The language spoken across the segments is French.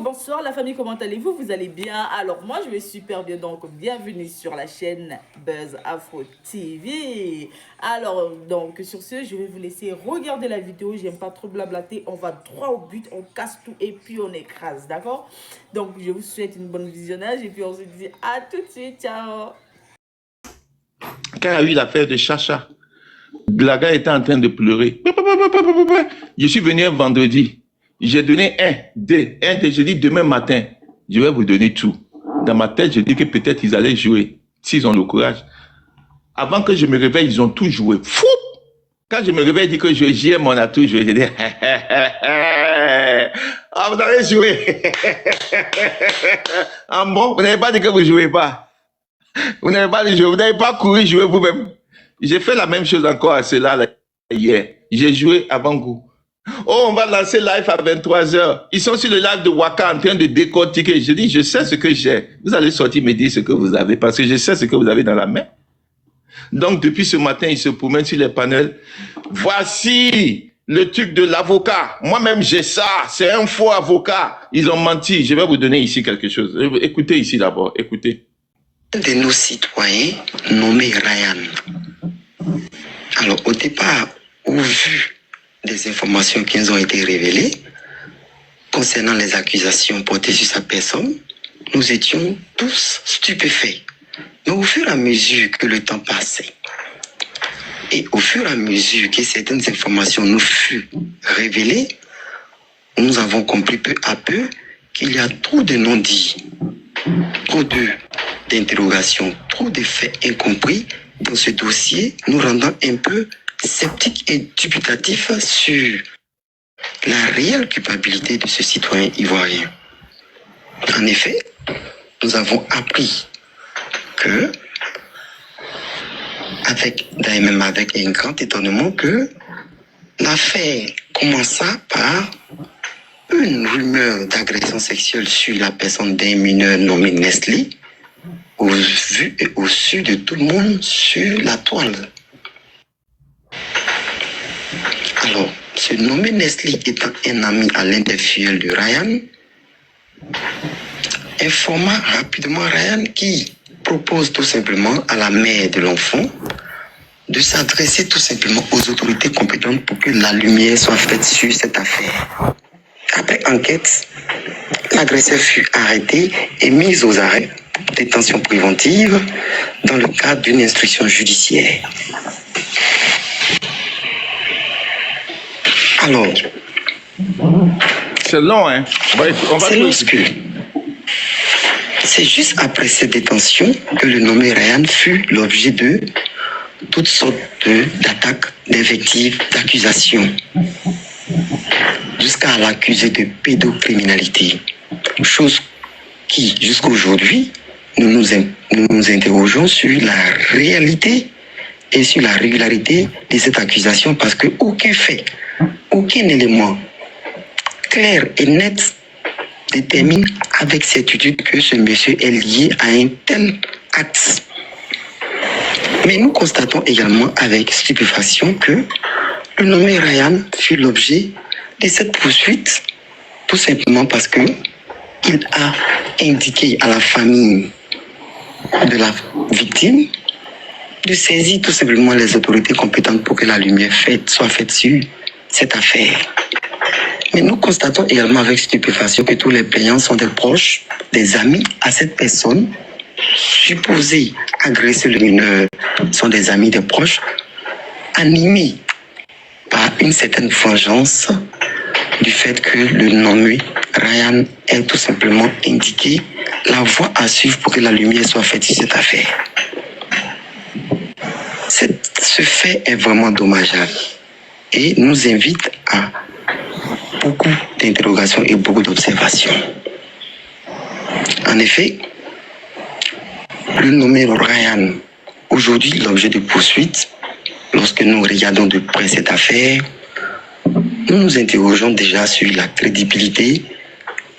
Bonsoir la famille, comment allez-vous? Vous allez bien? Alors moi je vais super bien, donc bienvenue sur la chaîne Buzz Afro TV. Alors donc sur ce, je vais vous laisser regarder la vidéo, j'aime pas trop blablater, on va droit au but, on casse tout et puis on écrase, d'accord? Donc je vous souhaite une bonne visionnage et puis on se dit à tout de suite, ciao! Quand il y a eu l'affaire de Chacha, la gars était en train de pleurer. Je suis venu un vendredi. J'ai donné un dé. Je dis demain matin, je vais vous donner tout. Dans ma tête, je dis que peut-être ils allaient jouer, s'ils ont le courage. Avant que je me réveille, ils ont tout joué. Fou! Quand je me réveille, je dis que j'ai mon atout joué. Je dis, ah, vous avez joué. Ah bon, vous n'avez pas dit que vous ne jouez pas. Vous n'avez pas joué, vous n'avez pas couru jouer vous-même. J'ai fait la même chose encore à cela là, hier. J'ai joué avant vous. Oh, on va lancer live à 23h. Ils sont sur le live de Waka en train de décortiquer. Je dis, je sais ce que j'ai. Vous allez sortir me dire ce que vous avez parce que je sais ce que vous avez dans la main. Donc, depuis ce matin, ils se promènent sur les panels. Voici le truc de l'avocat. Moi-même, j'ai ça. C'est un faux avocat. Ils ont menti. Je vais vous donner ici quelque chose. Écoutez ici d'abord. Écoutez. De nos citoyens nommé Ryan. Alors, au départ, au vu des informations qui nous ont été révélées concernant les accusations portées sur sa personne, nous étions tous stupéfaits. Mais au fur et à mesure que le temps passait, et au fur et à mesure que certaines informations nous furent révélées, nous avons compris peu à peu qu'il y a trop de non-dits, trop d'interrogations, trop de faits incompris dans ce dossier, nous rendant un peu sceptiques et dubitatifs sur la réelle culpabilité de ce citoyen ivoirien. En effet, nous avons appris que, avec un grand étonnement, que l'affaire commença par une rumeur d'agression sexuelle sur la personne d'un mineur nommé Nestlé, au vu et au su de tout le monde sur la toile. Alors, ce nommé Nestlé étant un ami à l'interfidèle de Ryan, informa rapidement Ryan qui propose tout simplement à la mère de l'enfant de s'adresser tout simplement aux autorités compétentes pour que la lumière soit faite sur cette affaire. Après enquête, l'agresseur fut arrêté et mis aux arrêts pour détention préventive dans le cadre d'une instruction judiciaire. Alors, c'est long, hein? C'est juste après cette détention que le nommé Ryan fut l'objet de toutes sortes d'attaques, d'invectives, d'accusations, jusqu'à l'accuser de pédocriminalité. Chose qui, jusqu'à aujourd'hui, nous nous interrogeons sur la réalité et sur la régularité de cette accusation parce qu'aucun fait, aucun élément clair et net détermine avec certitude que ce monsieur est lié à un tel acte. Mais nous constatons également avec stupéfaction que le nommé Ryan fut l'objet de cette poursuite tout simplement parce que il a indiqué à la famille de la victime de saisir tout simplement les autorités compétentes pour que la lumière soit faite sur cette affaire. Mais nous constatons également avec stupéfaction que tous les plaignants sont des proches, des amis à cette personne, supposés agresser le mineur, sont des amis, des proches, animés par une certaine vengeance du fait que le nommé Ryan ait tout simplement indiqué la voie à suivre pour que la lumière soit faite sur cette affaire. Ce fait est vraiment dommageable et nous invite à beaucoup d'interrogations et beaucoup d'observations. En effet, le nommé Ryan, aujourd'hui l'objet de poursuite, lorsque nous regardons de près cette affaire, nous nous interrogeons déjà sur la crédibilité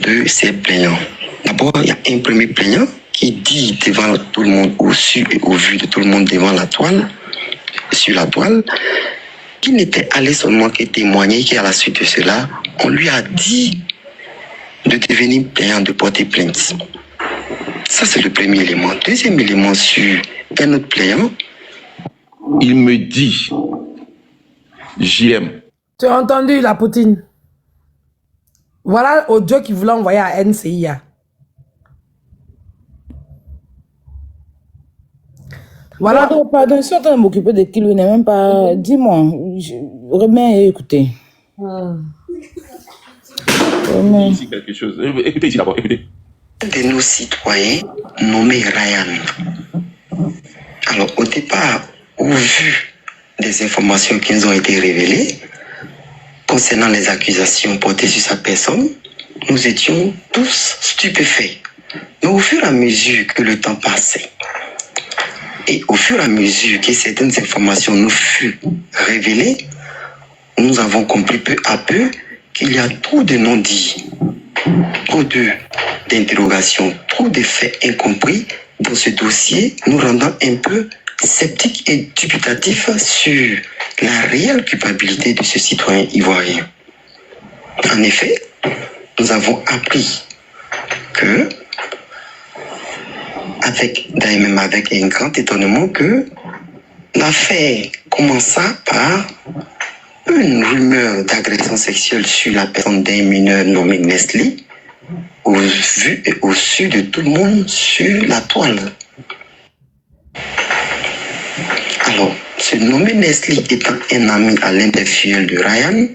de ces plaignants. D'abord, il y a un premier plaignant qui dit devant tout le monde, au su et au vu de tout le monde devant la toile, sur la toile, qu'il n'était allé seulement que témoigner qu'à la suite de cela, on lui a dit de devenir plaignant, de porter plainte. Ça, c'est le premier élément. Deuxième élément sur un autre plaignant. Il me dit, j'aime. Tu as entendu la Poutine? Voilà audio qu'il voulait envoyer à NCIA. Voilà. Pardon, je suis en train de m'occuper de qui lui n'est même pas. Dis-moi, remets et écoutez. Remets. Ici quelque chose. Écoutez ici d'abord, écoutez. De nos citoyens nommé Ryan. Alors, au départ, au vu des informations qui nous ont été révélées concernant les accusations portées sur sa personne, nous étions tous stupéfaits. Mais au fur et à mesure que le temps passait, et au fur et à mesure que certaines informations nous furent révélées, nous avons compris peu à peu qu'il y a trop de non-dits, trop d'interrogations, trop de faits incompris dans ce dossier, nous rendant un peu sceptiques et dubitatifs sur la réelle culpabilité de ce citoyen ivoirien. En effet, nous avons appris que, même avec un grand étonnement, que l'affaire commença par une rumeur d'agression sexuelle sur la personne d'un mineur nommé Nestlé, au vu et au su de tout le monde sur la toile. Alors, ce nommé Nestlé étant un ami à l'interfidèle de Ryan,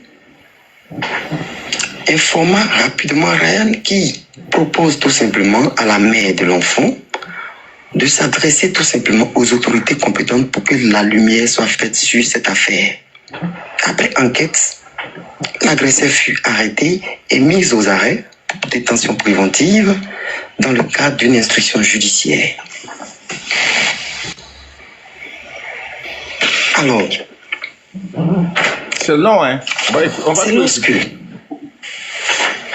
informa rapidement Ryan qui propose tout simplement à la mère de l'enfant de s'adresser tout simplement aux autorités compétentes pour que la lumière soit faite sur cette affaire. Après enquête, l'agresseur fut arrêté et mis aux arrêts pour détention préventive dans le cadre d'une instruction judiciaire. Alors, C'est long, hein. Bref, on va c'est lorsque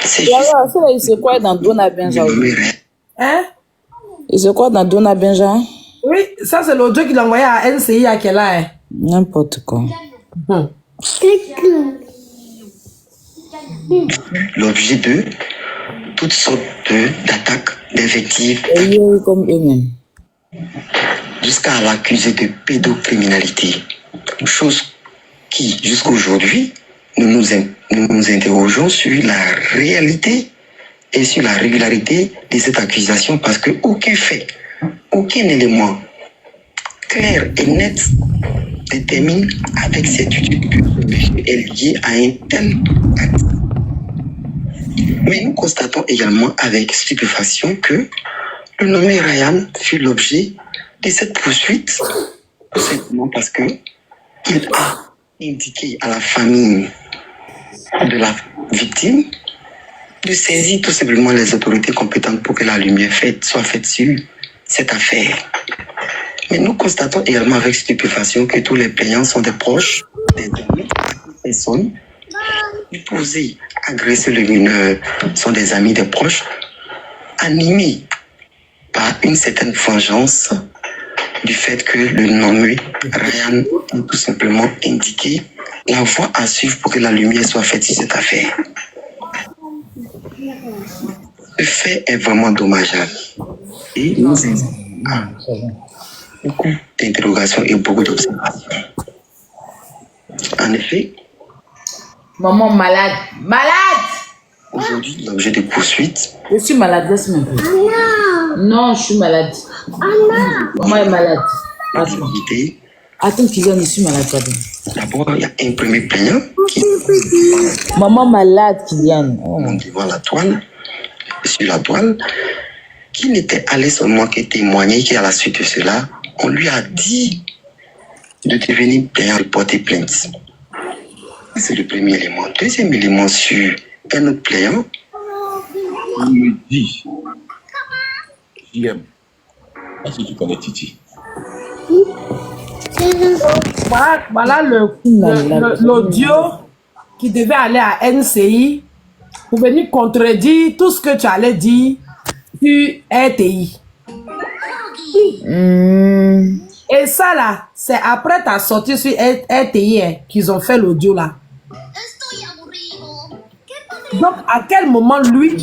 c'est Voilà, juste ça, il se croit dans Dona Benja. nommé Ryan. Hein? Il se croit dans Dona Benja. Oui, ça c'est l'audio qu'il a envoyé à NCIA qu'elle a. Hein. N'importe quoi. L'objet de toutes sortes d'attaques, d'invectives, Et il est comme eux-mêmes. jusqu'à l'accuser de pédocriminalité. Chose qui, jusqu'à aujourd'hui, nous nous interrogeons sur la réalité et sur la régularité de cette accusation parce que aucun fait, aucun élément clair et net détermine avec certitude que ce péché est lié à un tel acte. Mais nous constatons également avec stupéfaction que le nommé Ryan fut l'objet de cette poursuite, tout simplement parce que il a indiqué à la famille de la victime de saisir tout simplement les autorités compétentes pour que la lumière soit faite sur cette affaire. Mais nous constatons également avec stupéfaction que tous les plaignants sont des proches, des amis, des personnes supposées agresser le mineur sont des amis, des proches, animés par une certaine vengeance du fait que le nommé Ryan a tout simplement indiqué la voie à suivre pour que la lumière soit faite sur cette affaire. Ce fait est vraiment dommageable et nous avons beaucoup d'interrogations et beaucoup d'observations. En effet, Maman malade. Malade! aujourd'hui, l'objet de poursuite Je suis malade, laisse-moi un peu. Non, je suis malade. Maman est malade. Attends, était, attends, Kylian, je suis malade, pardon. d'abord, il y a un premier plaignant qui Maman malade, Kylian. Oh. devant la toile, sur la toile, qui n'était allé seulement que témoigner qu'à la suite de cela, on lui a dit de devenir plaignant, de porter plainte. C'est le premier élément. Deuxième élément sur un autre plaignant, Il me dit, j'aime. Est-ce que tu connais Titi? Voilà l'audio qui devait aller à NCI pour venir contredire tout ce que tu allais dire sur RTI. Et ça là, c'est après ta sortie sur RTI hein, qu'ils ont fait l'audio là. Donc, à quel moment, lui,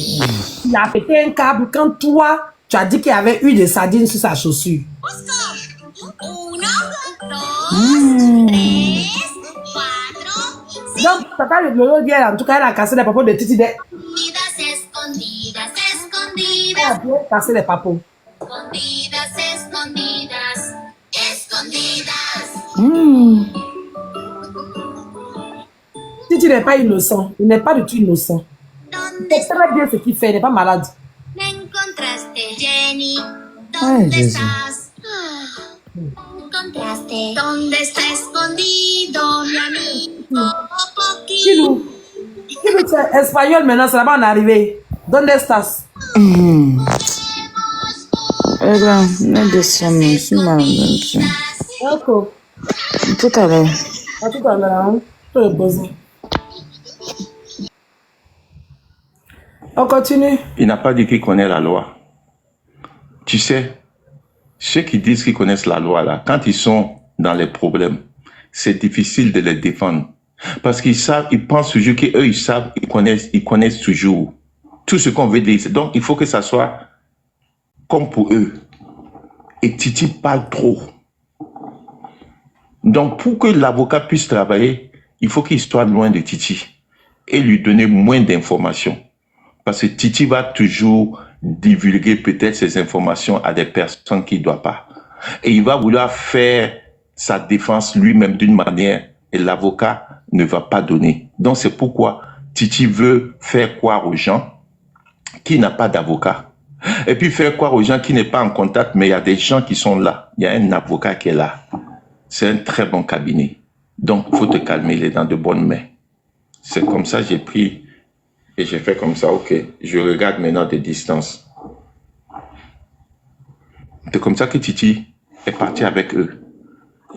il a pété un câble quand toi, tu as dit qu'il y avait eu des sardines sur sa chaussure? Donc, papa, le Lolo dit, en tout cas, elle a cassé les papos de Titi. Elle a bien cassé les papos. Titi n'est pas innocent. Il n'est pas du tout innocent. Il fait très bien ce qu'il fait. Il n'est pas malade. Ay, Jésus. Kilou, c'est espagnol maintenant, ça va en arriver. ¿Dónde estás? Oiga, no deseamos mal. D'accord. Tout à l'heure. À tout à l'heure. Hein? Je vais poser. On continue. Il n'a pas dit qu'il connaît la loi. Tu sais, ceux qui disent qu'ils connaissent la loi, là, quand ils sont dans les problèmes, c'est difficile de les défendre. Parce qu'ils savent, ils pensent toujours qu'eux, ils savent, ils connaissent toujours tout ce qu'on veut dire. Donc, il faut que ça soit comme pour eux. Et Titi parle trop. Donc, pour que l'avocat puisse travailler, il faut qu'il soit loin de Titi et lui donner moins d'informations. Parce que Titi va toujours divulguer peut-être ces informations à des personnes qui ne doivent pas. Et il va vouloir faire sa défense lui-même d'une manière et l'avocat ne va pas donner. Donc c'est pourquoi Titi veut faire croire aux gens qu'il n'a pas d'avocat. Et puis faire croire aux gens qu'il n'est pas en contact, mais il y a des gens qui sont là. Il y a un avocat qui est là. C'est un très bon cabinet. Donc il faut te calmer, il est dans de bonnes mains. C'est comme ça j'ai pris et j'ai fait comme ça, ok. Je regarde maintenant de distance. C'est comme ça que Titi est parti avec eux.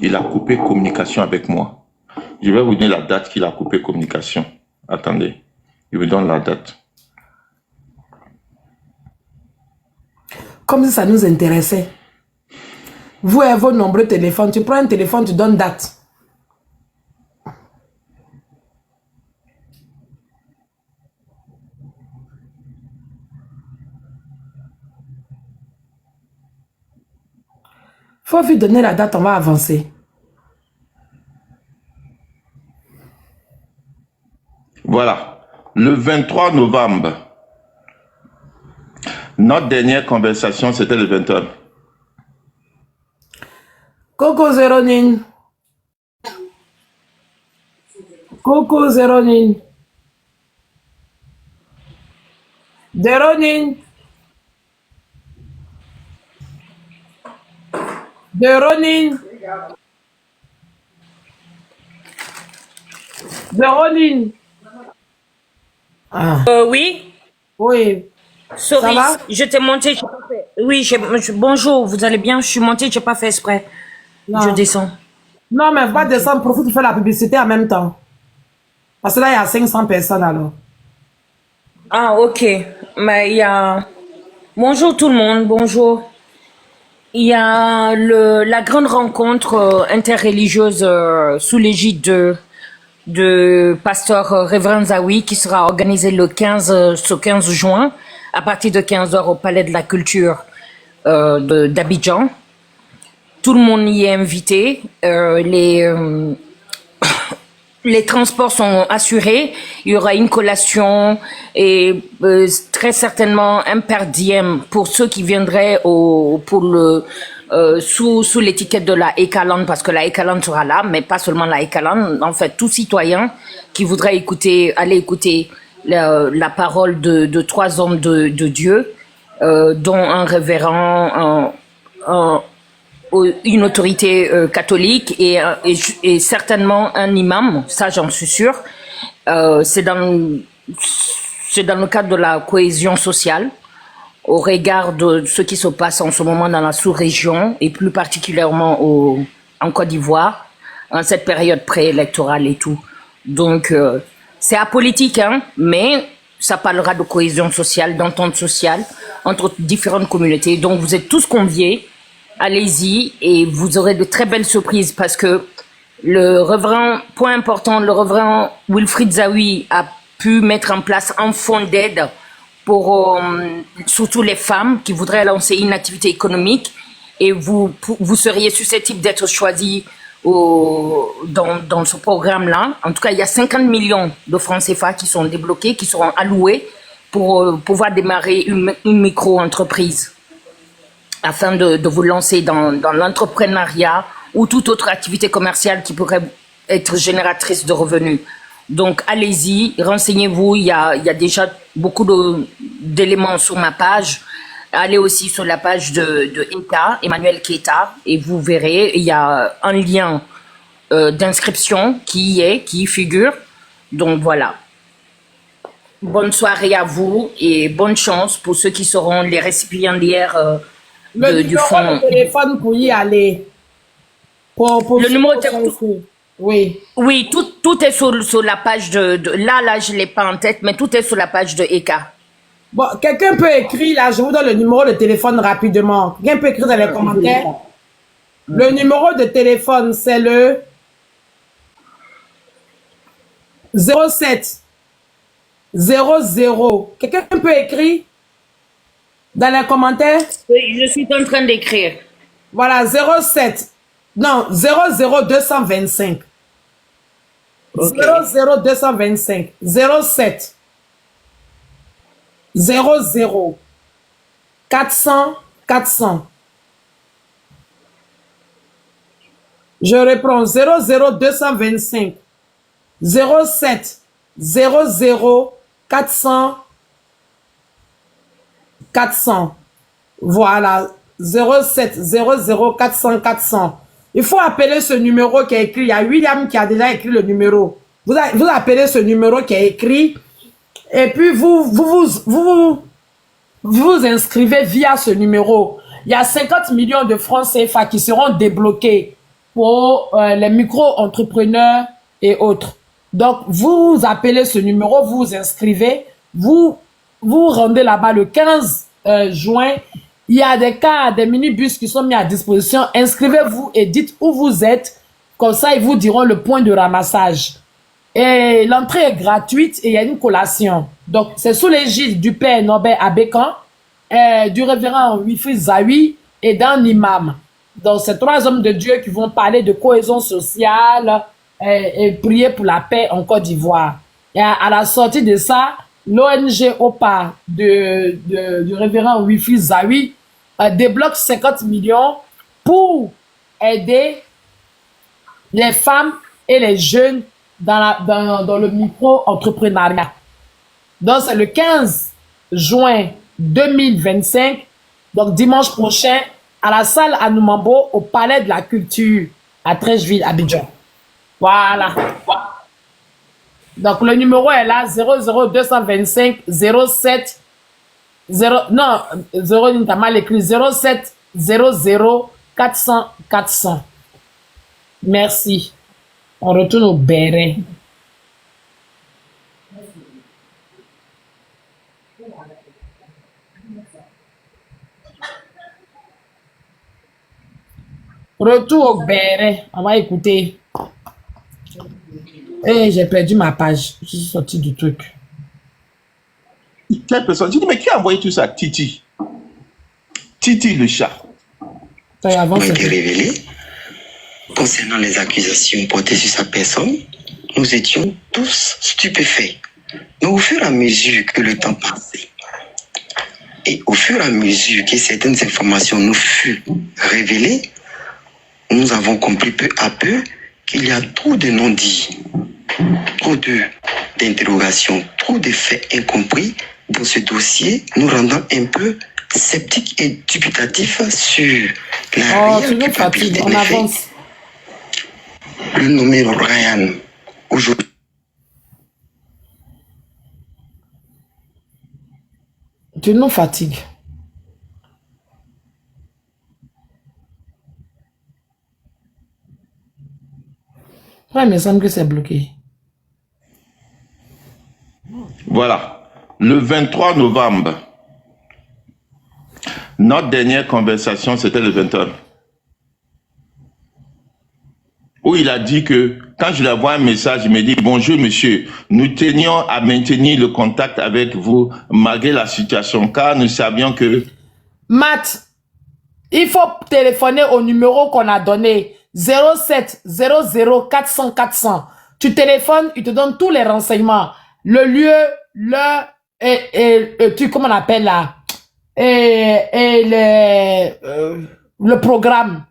Il a coupé communication avec moi. Je vais vous donner la date qu'il a coupé communication. Attendez, je vous donne la date. Comme si ça nous intéressait. Vous et vos nombreux téléphones, tu prends un téléphone, tu donnes date. Faut lui donner la date, on va avancer. Voilà, le 23 novembre. Notre dernière conversation, c'était le 21. Coco Zéronine. Coco Zéronine. Zéronine. Zéronine. Zéronine. Ah. Oui, Oui. sorry, Ça va? je t'ai monté. Oui, bonjour, vous allez bien? Je suis montée, j'ai pas fait exprès. Non. Je descends. Non, mais va descendre, profite de faire la publicité en même temps. Parce que là, il y a 500 personnes alors. Ah, ok. Mais il y a. Bonjour tout le monde, bonjour. Il y a la grande rencontre interreligieuse sous l'égide de pasteur Révérend Zawi qui sera organisée le 15 juin à partir de 15h au Palais de la Culture d'Abidjan. Tout le monde y est invité. Les transports sont assurés. Il y aura une collation et très certainement un per diem pour ceux qui viendraient sous l'étiquette de la Ekaland, parce que la Ekaland sera là, mais pas seulement la Ekaland. En fait, tout citoyen qui voudrait aller écouter la parole de trois hommes de Dieu, dont un révérend, une autorité catholique et certainement un imam, ça j'en suis sûre. C'est dans le cadre de la cohésion sociale, au regard de ce qui se passe en ce moment dans la sous-région et plus particulièrement en Côte d'Ivoire, en cette période préélectorale et tout. Donc c'est apolitique, hein, mais ça parlera de cohésion sociale, d'entente sociale entre différentes communautés. Donc vous êtes tous conviés. Allez-y et vous aurez de très belles surprises parce que le révérend, point important, le révérend Wilfried Zawi a pu mettre en place un fonds d'aide pour surtout les femmes qui voudraient lancer une activité économique, et vous seriez susceptible d'être choisi dans ce programme-là. En tout cas, il y a 50 millions de francs CFA qui sont débloqués, qui seront alloués pour pouvoir démarrer une micro-entreprise afin de vous lancer dans l'entrepreneuriat ou toute autre activité commerciale qui pourrait être génératrice de revenus. Donc, allez-y, renseignez-vous. Il y a déjà beaucoup d'éléments sur ma page. Allez aussi sur la page de Eka, Emmanuel Keita, et vous verrez, il y a un lien d'inscription qui y figure. Donc, voilà. Bonne soirée à vous et bonne chance pour ceux qui seront les récipiendaires du fonds. Le numéro de téléphone pour y aller. Le numéro de téléphone. Oui. Oui, tout est sur la page là, je ne l'ai pas en tête, mais tout est sur la page de Eka. Bon, quelqu'un peut écrire, là, je vous donne le numéro de téléphone rapidement. Quelqu'un peut écrire dans les commentaires. Le numéro de téléphone, c'est le 07 00. Quelqu'un peut écrire dans les commentaires? Oui, je suis en train d'écrire. Voilà, 07. Non, 00225. Okay. 00225. 07. 00. 400. 400. Je reprends. 00225. 07. 00. 400. 400. Voilà. 07 00 400 400. Il faut appeler ce numéro qui est écrit. Il y a William qui a déjà écrit le numéro. Vous appelez ce numéro qui est écrit. Et puis vous inscrivez via ce numéro. Il y a 50 millions de francs CFA qui seront débloqués pour les micro-entrepreneurs et autres. Donc, vous appelez ce numéro, vous vous inscrivez, vous rendez là-bas le 15 juin. Il y a des cars, des minibus qui sont mis à disposition. Inscrivez-vous et dites où vous êtes. Comme ça, ils vous diront le point de ramassage. Et l'entrée est gratuite et il y a une collation. Donc, c'est sous l'égide du père Norbert Abékan, du révérend Wilfried Zawi et d'un imam. Donc, c'est 3 hommes de Dieu qui vont parler de cohésion sociale et prier pour la paix en Côte d'Ivoire. Et à la sortie de ça, l'ONG OPA du révérend Wilfried Zawi débloque 50 millions pour aider les femmes et les jeunes dans le micro-entrepreneuriat. Donc, c'est le 15 juin 2025, donc dimanche prochain, à la salle Anoumambo, au Palais de la Culture, à Trècheville, Abidjan. Voilà. Donc, le numéro est là, 00225 07 0, non, 0, t'as mal écrit, 07 00 400 400. Merci. On retourne au béret. Retour au béret. On va écouter. Eh, j'ai perdu ma page. Je suis sorti du truc. Quelle personne? Je dis, mais qui a envoyé tout ça? Titi. Titi le chat. Ça avance. A été révélé. Concernant les accusations portées sur sa personne, nous étions tous stupéfaits. Mais au fur et à mesure que le temps passait, et au fur et à mesure que certaines informations nous furent révélées, nous avons compris peu à peu qu'il y a trop de non-dits, trop d'interrogations, trop de faits incompris dans ce dossier, nous rendant un peu sceptiques et dubitatifs sur la réelle culpabilité des faits. Le nommé Ryan, aujourd'hui. Tu nous fatigues. Ouais, mais il semble que c'est bloqué. Voilà. Le 23 novembre, notre dernière conversation, c'était le 21. où il a dit que quand je lui envoie un message, il me dit bonjour monsieur, nous tenions à maintenir le contact avec vous malgré la situation car nous savions que... Matt, il faut téléphoner au numéro qu'on a donné 07 00 400 400. Tu téléphones, il te donne tous les renseignements, le lieu, l'heure et comment on appelle là et le programme.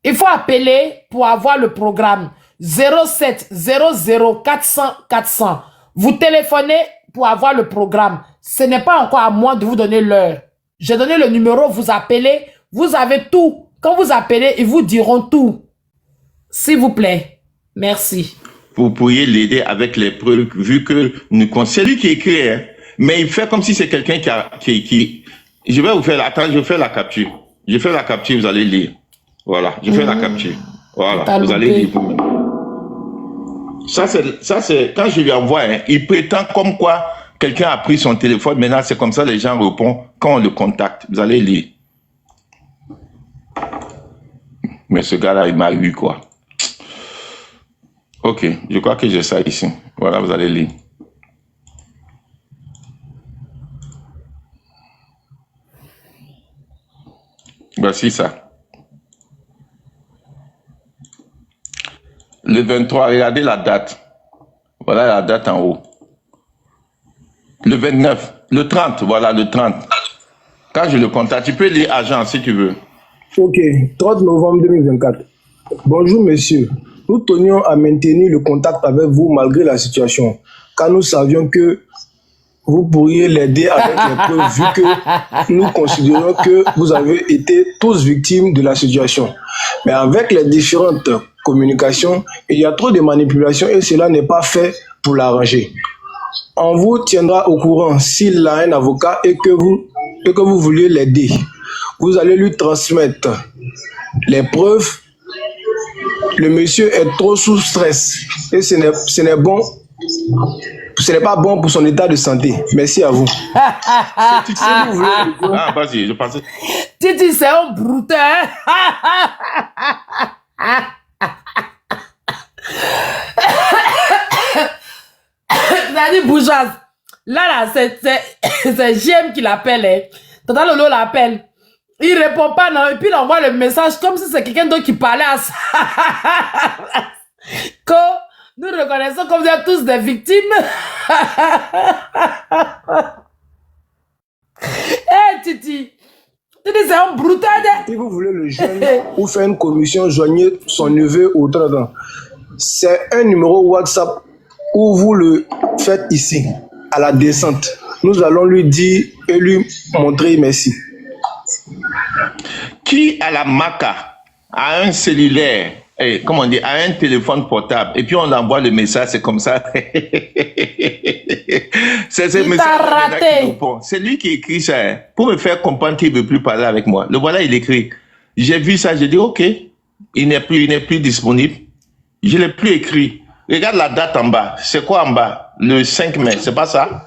Il faut appeler pour avoir le programme 07 00 400 400. Vous téléphonez pour avoir le programme. Ce n'est pas encore à moi de vous donner l'heure. J'ai donné le numéro, vous appelez, vous avez tout. Quand vous appelez, ils vous diront tout. S'il vous plaît. Merci. Vous pourriez l'aider avec les preuves, vu que c'est lui qui écrit, hein, mais il fait comme si c'est quelqu'un qui... Je vais vous faire... Attends, je fais la capture. Je fais la capture, vous allez lire. Voilà, je fais la capture. Voilà, vous allez lire. Ça, c'est... Quand je lui envoie, hein, il prétend comme quoi quelqu'un a pris son téléphone. Maintenant, c'est comme ça les gens répondent quand on le contacte. Vous allez lire. Mais ce gars-là, il m'a eu, quoi. Ok, je crois que j'ai ça ici. Voilà, vous allez lire. Voici ça. Le 23, regardez la date. Voilà la date en haut. Le 29, le 30, voilà le 30. Quand je le contacte, tu peux lire agent si tu veux. Ok, 30 novembre 2024. Bonjour monsieur, nous tenions à maintenir le contact avec vous malgré la situation, car nous savions que vous pourriez l'aider avec les preuves, vu que nous considérons que vous avez été tous victimes de la situation. Mais avec les différentes communications, il y a trop de manipulations et cela n'est pas fait pour l'arranger. On vous tiendra au courant s'il a un avocat et que vous vouliez l'aider. Vous allez lui transmettre les preuves. Le monsieur est trop sous stress et ce n'est pas bon pour son état de santé. Merci à vous. Ah, vas-y, je pensais. Titi, c'est un brouteur. Nani bourgeoise. Là, c'est JM qui l'appelle. Hein. Tata Lolo l'appelle. Il répond pas, non. Et puis il envoie le message comme si c'est quelqu'un d'autre qui parlait à ça. Que nous reconnaissons comme vous êtes tous des victimes. Hey, Titi. Titi, c'est un brutal. Si vous voulez le joindre ou faire une commission, joignez son neveu au 30 ans. C'est un numéro WhatsApp où vous le faites ici, à la descente. Nous allons lui dire et lui montrer merci. Qui à la maca a un cellulaire, comment on dit, a un téléphone portable, et puis on envoie le message, c'est comme ça. C'est ce message. C'est lui qui écrit ça, hein, pour me faire comprendre qu'il ne veut plus parler avec moi. Le voilà, il écrit. J'ai vu ça, j'ai dit, ok, il n'est plus disponible. Je ne l'ai plus écrit. Regarde la date en bas. C'est quoi en bas? Le 5 mai, c'est pas ça?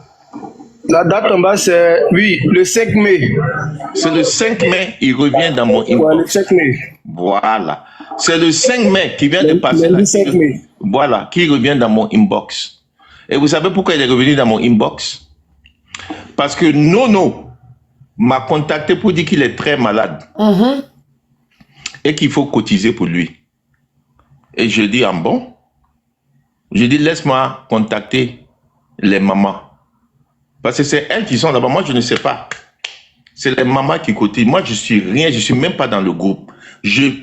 La date en bas, c'est, oui, le 5 mai. C'est le 5 mai, il revient dans mon inbox. Ouais, le 5 mai. Voilà. C'est le 5 mai qui vient de passer. Le 5 mai. Voilà, qui revient dans mon inbox. Et vous savez pourquoi il est revenu dans mon inbox? Parce que Nono m'a contacté pour dire qu'il est très malade. Et qu'il faut cotiser pour lui. Et je dis, ah bon? Je dis, laisse-moi contacter les mamans. Parce que c'est elles qui sont là-bas. Moi, je ne sais pas. C'est les mamans qui cotisent. Moi, je suis rien. Je suis même pas dans le groupe.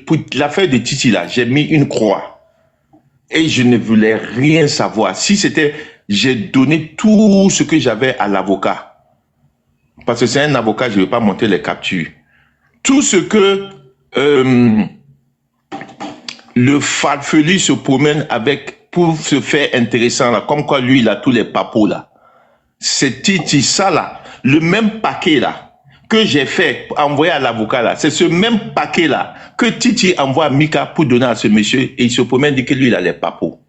Pour l'affaire de Titi, là, j'ai mis une croix. Et je ne voulais rien savoir. Si c'était... J'ai donné tout ce que j'avais à l'avocat. Parce que c'est un avocat, je ne vais pas monter les captures. Tout ce que le farfelu se promène avec pour se faire intéressant, là, comme quoi lui, il a tous les papos, là. C'est Titi, ça là, le même paquet là, que j'ai fait envoyer à l'avocat là, c'est ce même paquet là, que Titi envoie à Mika pour donner à ce monsieur, et il se promène, dit que lui, il a les papos.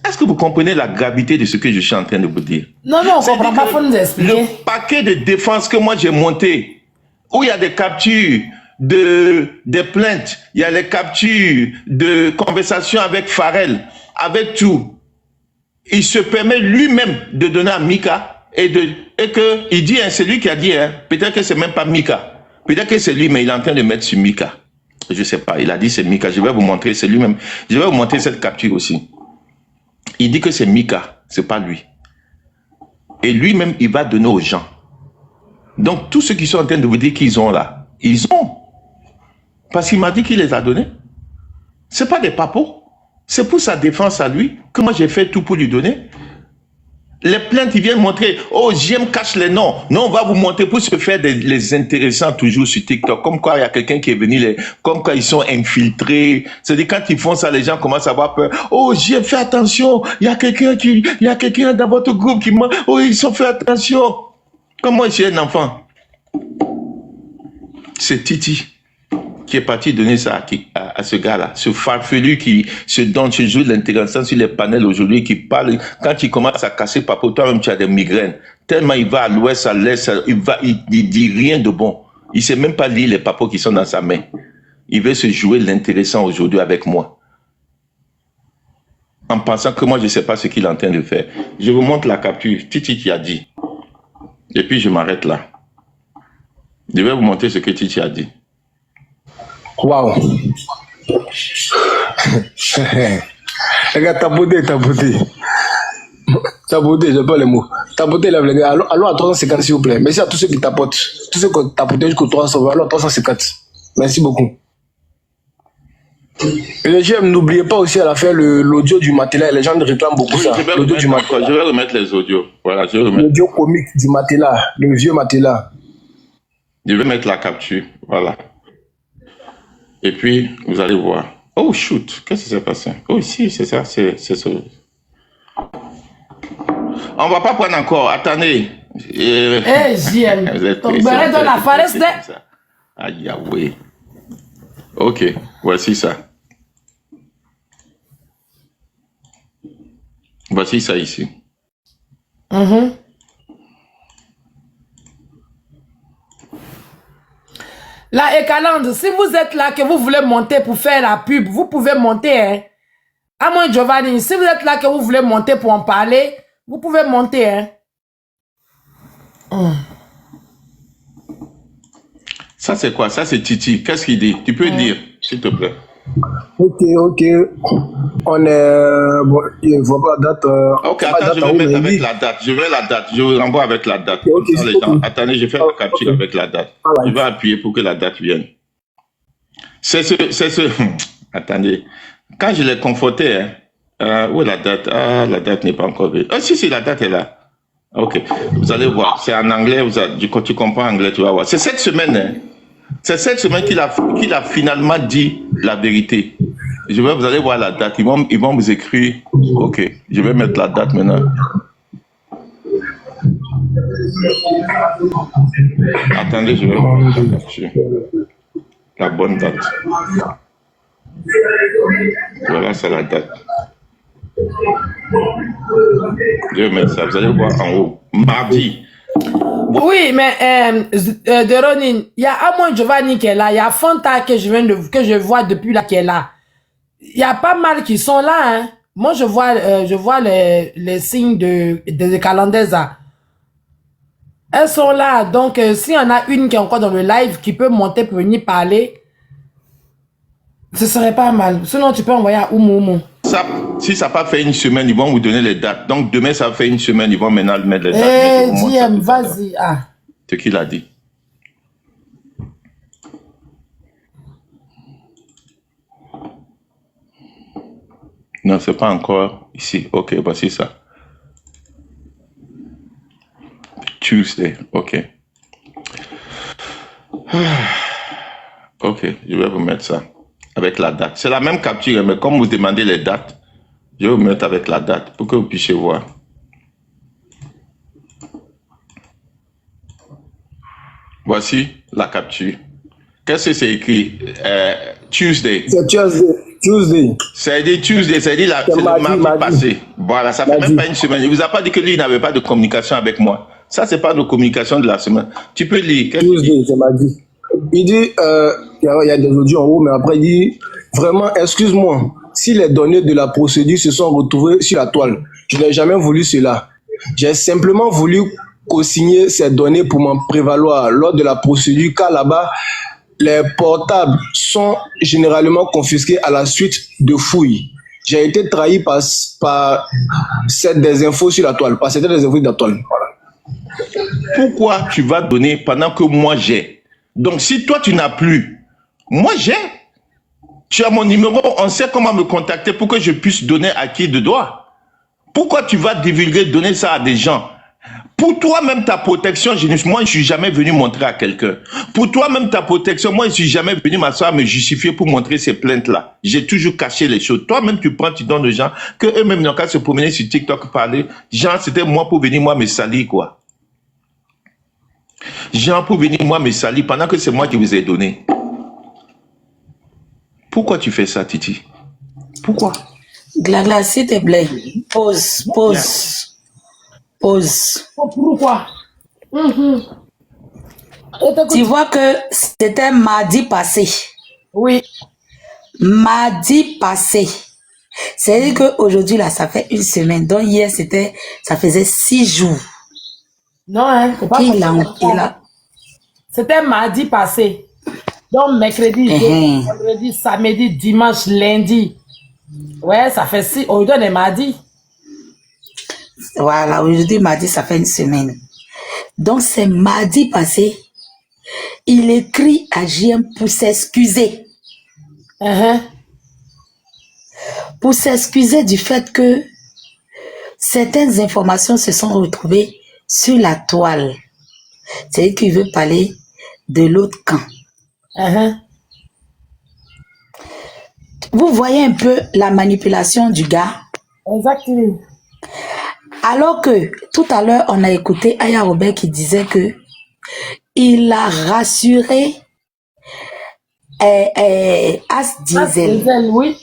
Est-ce que vous comprenez la gravité de ce que je suis en train de vous dire? Non, on comprend pas, faut nous expliquer. Le paquet de défense que moi j'ai monté, où il y a des captures, des plaintes, il y a les captures de conversations avec Pharrell, avec tout. Il se permet lui-même de donner à Mika et que il dit, hein, c'est lui qui a dit, hein, peut-être que c'est même pas Mika, peut-être que c'est lui, mais il est en train de mettre sur Mika. Je sais pas, il a dit c'est Mika, je vais vous montrer, c'est lui-même. Je vais vous montrer cette capture aussi. Il dit que c'est Mika, c'est pas lui. Et lui-même, il va donner aux gens. Donc, tous ceux qui sont en train de vous dire qu'ils ont là, ils ont. Parce qu'il m'a dit qu'il les a donnés. Ce n'est pas des papos. C'est pour sa défense à lui que moi j'ai fait tout pour lui donner. Les plaintes, ils viennent montrer, oh, JM cache les noms. Non, on va vous montrer pour se faire les intéressants toujours sur TikTok. Comme quoi, il y a quelqu'un qui est venu, comme quoi ils sont infiltrés. C'est-à-dire, quand ils font ça, les gens commencent à avoir peur. Oh, JM, fais attention. Il y a quelqu'un dans votre groupe qui m'a, oh, ils sont fait attention. Comme moi, j'ai un enfant. C'est Titi qui est parti donner ça à ce gars-là, ce farfelu qui se donne, se joue de l'intéressant sur les panels aujourd'hui, qui parle, quand il commence à casser papo, toi-même tu as des migraines, tellement il va à l'ouest, à l'est, il dit rien de bon. Il sait même pas lire les papos qui sont dans sa main. Il veut se jouer de l'intéressant aujourd'hui avec moi. En pensant que moi je sais pas ce qu'il est en train de faire. Je vous montre la capture, Titi qui a dit. Et puis je m'arrête là. Je vais vous montrer ce que Titi a dit. Waouh. Regarde, tapoter. Tapoter, j'ai pas les mots. Tapoter, les gars. Allons à 350, s'il vous plaît. Merci à tous ceux qui tapotent. Tous ceux qui ont tapoté jusqu'au 300. Allons à 350. Merci beaucoup. Et les gens, n'oubliez pas aussi à la fin l'audio du Matela. Les gens réclament beaucoup ça. L'audio du Matela. Je vais remettre les audios. Voilà, je vais remettre. L'audio comique du Matela. Le vieux Matela. Je vais mettre la capture. Voilà. Et puis, vous allez voir. Oh, shoot. Qu'est-ce qui s'est passé? Oh, si, c'est ça. C'est ça. On va pas prendre encore. Attendez. JM. Donc, barré dans la forêt. Aïe, oui. Ok, voici ça. Voici ça ici. La Ekalande, si vous êtes là, que vous voulez monter pour faire la pub, vous pouvez monter, hein. À moins Giovanni, si vous êtes là, que vous voulez monter pour en parler, vous pouvez monter, hein. Ça, c'est quoi? Ça, c'est Titi. Qu'est-ce qu'il dit? Tu peux dire, s'il te plaît. Ok. On est... Bon, je vois pas la date. Ok, attends, je vais mettre avec la date. Je vais la date. Je vous renvoie avec la date. Okay, ça, les gens. Attendez, je fais la capture avec la date. Je vais appuyer pour que la date vienne. C'est ce... Attendez. Quand je l'ai conforté, hein, où est la date? Ah, la date n'est pas encore venue. Ah, si, la date est là. Ok, vous allez voir. C'est en anglais. Quand tu comprends anglais, tu vas voir. C'est cette semaine, hein. C'est cette semaine qu'il a finalement dit la vérité. Vous allez voir la date. Ils vont vous écrire. Ok, je vais mettre la date maintenant. Attendez, je vais mettre la capture. La bonne date. Voilà, c'est la date. Je vais mettre ça. Vous allez voir en haut. Mardi. Oui, mais de Ronin, il y a Amon Giovanni qui est là, il y a Fanta que je vois depuis là qui est là. Il y a pas mal qui sont là, hein. Moi, je vois les signes de Calandesa. Elles sont là, donc s'il y en a une qui est encore dans le live qui peut monter pour venir parler, ce serait pas mal. Sinon, tu peux envoyer à Oumoumou. Si ça n'a pas fait une semaine, ils vont vous donner les dates. Donc, demain, ça fait une semaine, ils vont maintenant mettre les dates. JM, vas-y. Ah. Ce qu'il a dit. Non, c'est pas encore ici. Ok, voici ça. Tuesday, ok. Ok, je vais vous mettre ça. Avec la date. C'est la même capture, mais comme vous demandez les dates, je vais vous mettre avec la date pour que vous puissiez voir. Voici la capture. Qu'est-ce que c'est écrit? Tuesday. C'est Tuesday. Ça dit Tuesday, ça dit le mardi passé. Voilà, ça fait même pas une semaine. Il vous a pas dit que lui n'avait pas de communication avec moi. Ça, c'est pas de communication de la semaine. Tu peux lire. Tuesday, c'est mardi. Il dit, il y a des audios en haut, mais après il dit, vraiment, excuse-moi, si les données de la procédure se sont retrouvées sur la toile, je n'ai jamais voulu cela. J'ai simplement voulu co-signer ces données pour m'en prévaloir lors de la procédure, car là-bas, les portables sont généralement confisqués à la suite de fouilles. J'ai été trahi par des infos sur la toile, par certaines des infos sur la toile. Voilà. Pourquoi tu vas donner pendant que moi j'ai? Donc si toi tu n'as plus, moi j'ai. Tu as mon numéro, on sait comment me contacter pour que je puisse donner à qui de droit. Pourquoi tu vas divulguer, donner ça à des gens? Pour toi-même, ta protection, moi, je ne suis jamais venu montrer à quelqu'un. Pour toi-même, ta protection, moi, je ne suis jamais venu m'asseoir, me justifier pour montrer ces plaintes-là. J'ai toujours caché les choses. Toi-même, tu prends, tu donnes aux gens, que eux-mêmes n'ont qu'à se promener sur TikTok, parler. Genre, c'était moi pour venir, moi, me salir, quoi. Genre, pour venir, moi, me salir, pendant que c'est moi qui vous ai donné. Pourquoi tu fais ça, Titi? Pourquoi? Glagla, s'il te plaît, pause. Pourquoi? Tu vois que c'était mardi passé. Oui. Mardi passé. C'est-à-dire qu'aujourd'hui, là, ça fait une semaine. Donc, hier, ça faisait 6 jours. Non, hein, c'est pas C'était mardi passé. Donc, mercredi, jeudi, vendredi, samedi, dimanche, lundi. Ouais, ça fait 6. Aujourd'hui, on est mardi. Voilà, aujourd'hui, mardi, ça fait une semaine. Donc, c'est mardi passé. Il écrit à JM pour s'excuser. Pour s'excuser du fait que certaines informations se sont retrouvées sur la toile. C'est-à-dire qu'il veut parler de l'autre camp. Vous voyez un peu la manipulation du gars? Exactement. Alors que tout à l'heure, on a écouté Aya Robert qui disait que il a rassuré As Diesel, oui.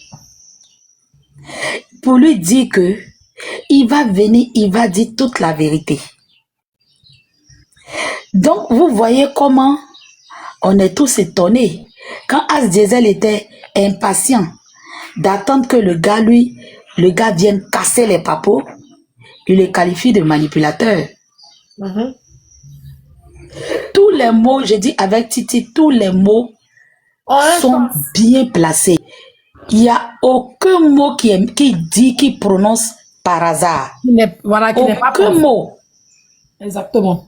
pour lui dire que il va venir, il va dire toute la vérité. Donc, vous voyez comment on est tous étonnés. Quand As Diesel était impatient d'attendre que le gars vienne casser les papos, il le qualifie de manipulateur. Tous les mots, je dis avec Titi, tous les mots sont bien placés. Il n'y a aucun mot qui prononce par hasard. Aucun mot. Exactement.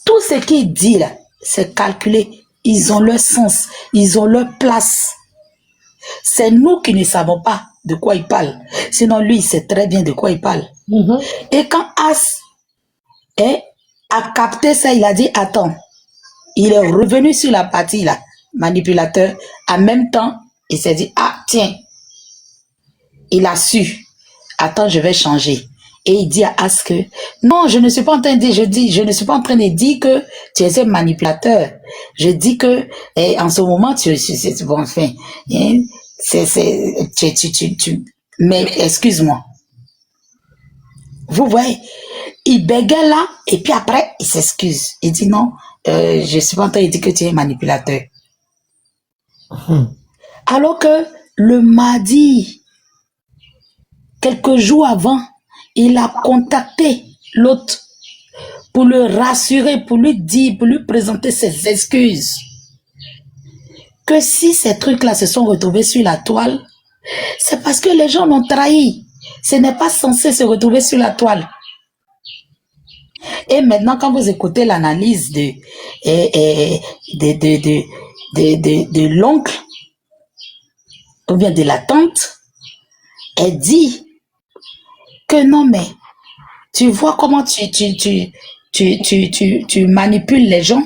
Tout ce qu'il dit là, c'est calculé. Ils ont leur sens, ils ont leur place. C'est nous qui ne savons pas de quoi il parle. Sinon, lui, il sait très bien de quoi il parle. Et quand As a capté ça, il a dit, attends, il est revenu sur la partie là, manipulateur. En même temps, il s'est dit, ah tiens, il a su. Attends, je vais changer. Et il dit à As que, non, je ne suis pas en train de dire, je ne suis pas en train de dire que tu es un manipulateur. Je dis que, en ce moment, bon, enfin, mais excuse-moi. Vous voyez, il bégaye là, et puis après, il s'excuse. Il dit non, je suis pas en train de dire que tu es un manipulateur. Alors que le mardi, quelques jours avant, il a contacté l'autre pour le rassurer, pour lui dire, pour lui présenter ses excuses. Que si ces trucs-là se sont retrouvés sur la toile, c'est parce que les gens l'ont trahi. Ce n'est pas censé se retrouver sur la toile. Et maintenant, quand vous écoutez l'analyse de l'oncle, ou bien de la tante, elle dit que non, mais tu vois comment tu manipules les gens.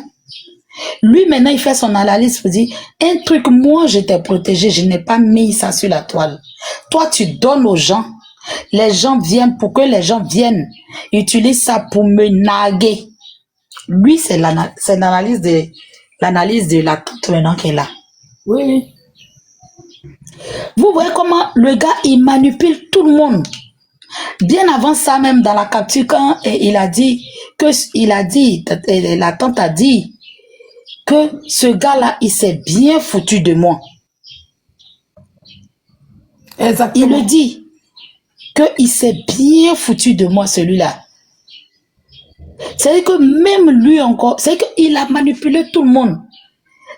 Lui, maintenant, il fait son analyse pour dire, un truc, moi, je t'ai protégé, je n'ai pas mis ça sur la toile. Toi, tu donnes aux gens, les gens viennent, pour que les gens viennent, utilisent ça pour me narguer. Lui, c'est l'analyse de la tante maintenant qui est là. Oui. Vous voyez comment le gars, il manipule tout le monde. Bien avant ça, même dans la capture, quand la tante a dit que ce gars-là, il s'est bien foutu de moi. Exactement. Il le dit qu'il s'est bien foutu de moi, celui-là. C'est que même lui encore, c'est qu'il a manipulé tout le monde.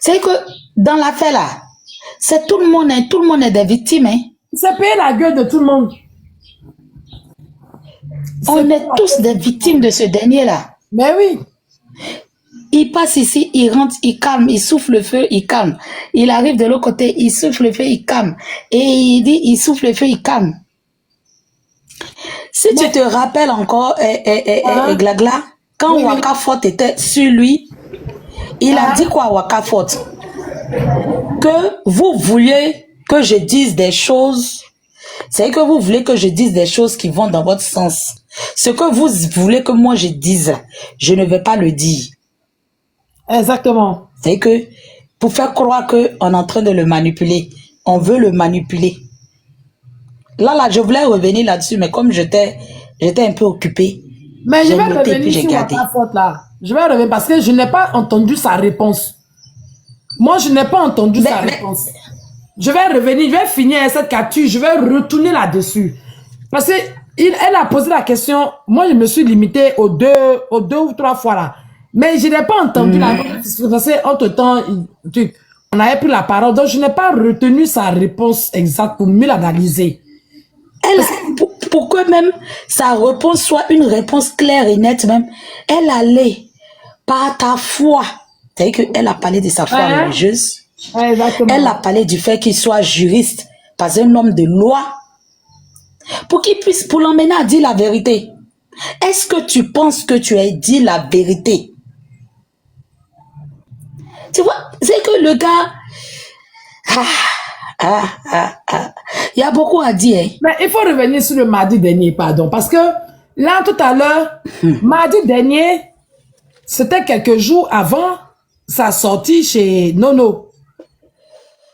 C'est que dans l'affaire là, c'est tout le monde est des victimes. Hein. Il s'est payé la gueule de tout le monde. On est tous des victimes de ce dernier-là. Mais oui. Il passe ici, il rentre, il calme, il souffle le feu, il calme. Il arrive de l'autre côté, il souffle le feu, il calme. Et il dit, il souffle le feu, il calme. Si tu te rappelles encore, Glagla, quand Oui, oui. Waka Fort était sur lui, il a dit quoi à Waka Fort? Que vous vouliez que je dise des choses, c'est que vous voulez que je dise des choses qui vont dans votre sens. Ce que vous voulez que moi je dise, je ne vais pas le dire. Exactement. C'est que pour faire croire qu'on est en train de le manipuler, on veut le manipuler. Là, je voulais revenir là-dessus, mais comme j'étais un peu occupée, Mais je j'ai vais noté puis revenir j'ai sur gardé. Waka Fort là. Je vais revenir parce que je n'ai pas entendu sa réponse. Moi, je n'ai pas entendu sa réponse. Je vais revenir, je vais finir cette capture, je vais retourner là-dessus. Parce que elle a posé la question, moi je me suis limitée aux deux ou trois fois là. Mais je n'ai pas entendu la réponse. Parce que entre-temps, on avait pris la parole, donc je n'ai pas retenu sa réponse exacte pour mieux l'analyser. Pour que même sa réponse soit une réponse claire et nette même, elle allait par ta foi. C'est-à-dire qu'elle a parlé de sa foi religieuse. Exactement. Elle a parlé du fait qu'il soit juriste, pas un homme de loi, pour qu'il puisse, pour l'emmener à dire la vérité. Est-ce que tu penses que tu as dit la vérité? Tu vois, c'est que le gars... Il y a beaucoup à dire. Hein. Mais il faut revenir sur le mardi dernier, pardon. Parce que là, tout à l'heure, mardi dernier, c'était quelques jours avant sa sortie chez Nono.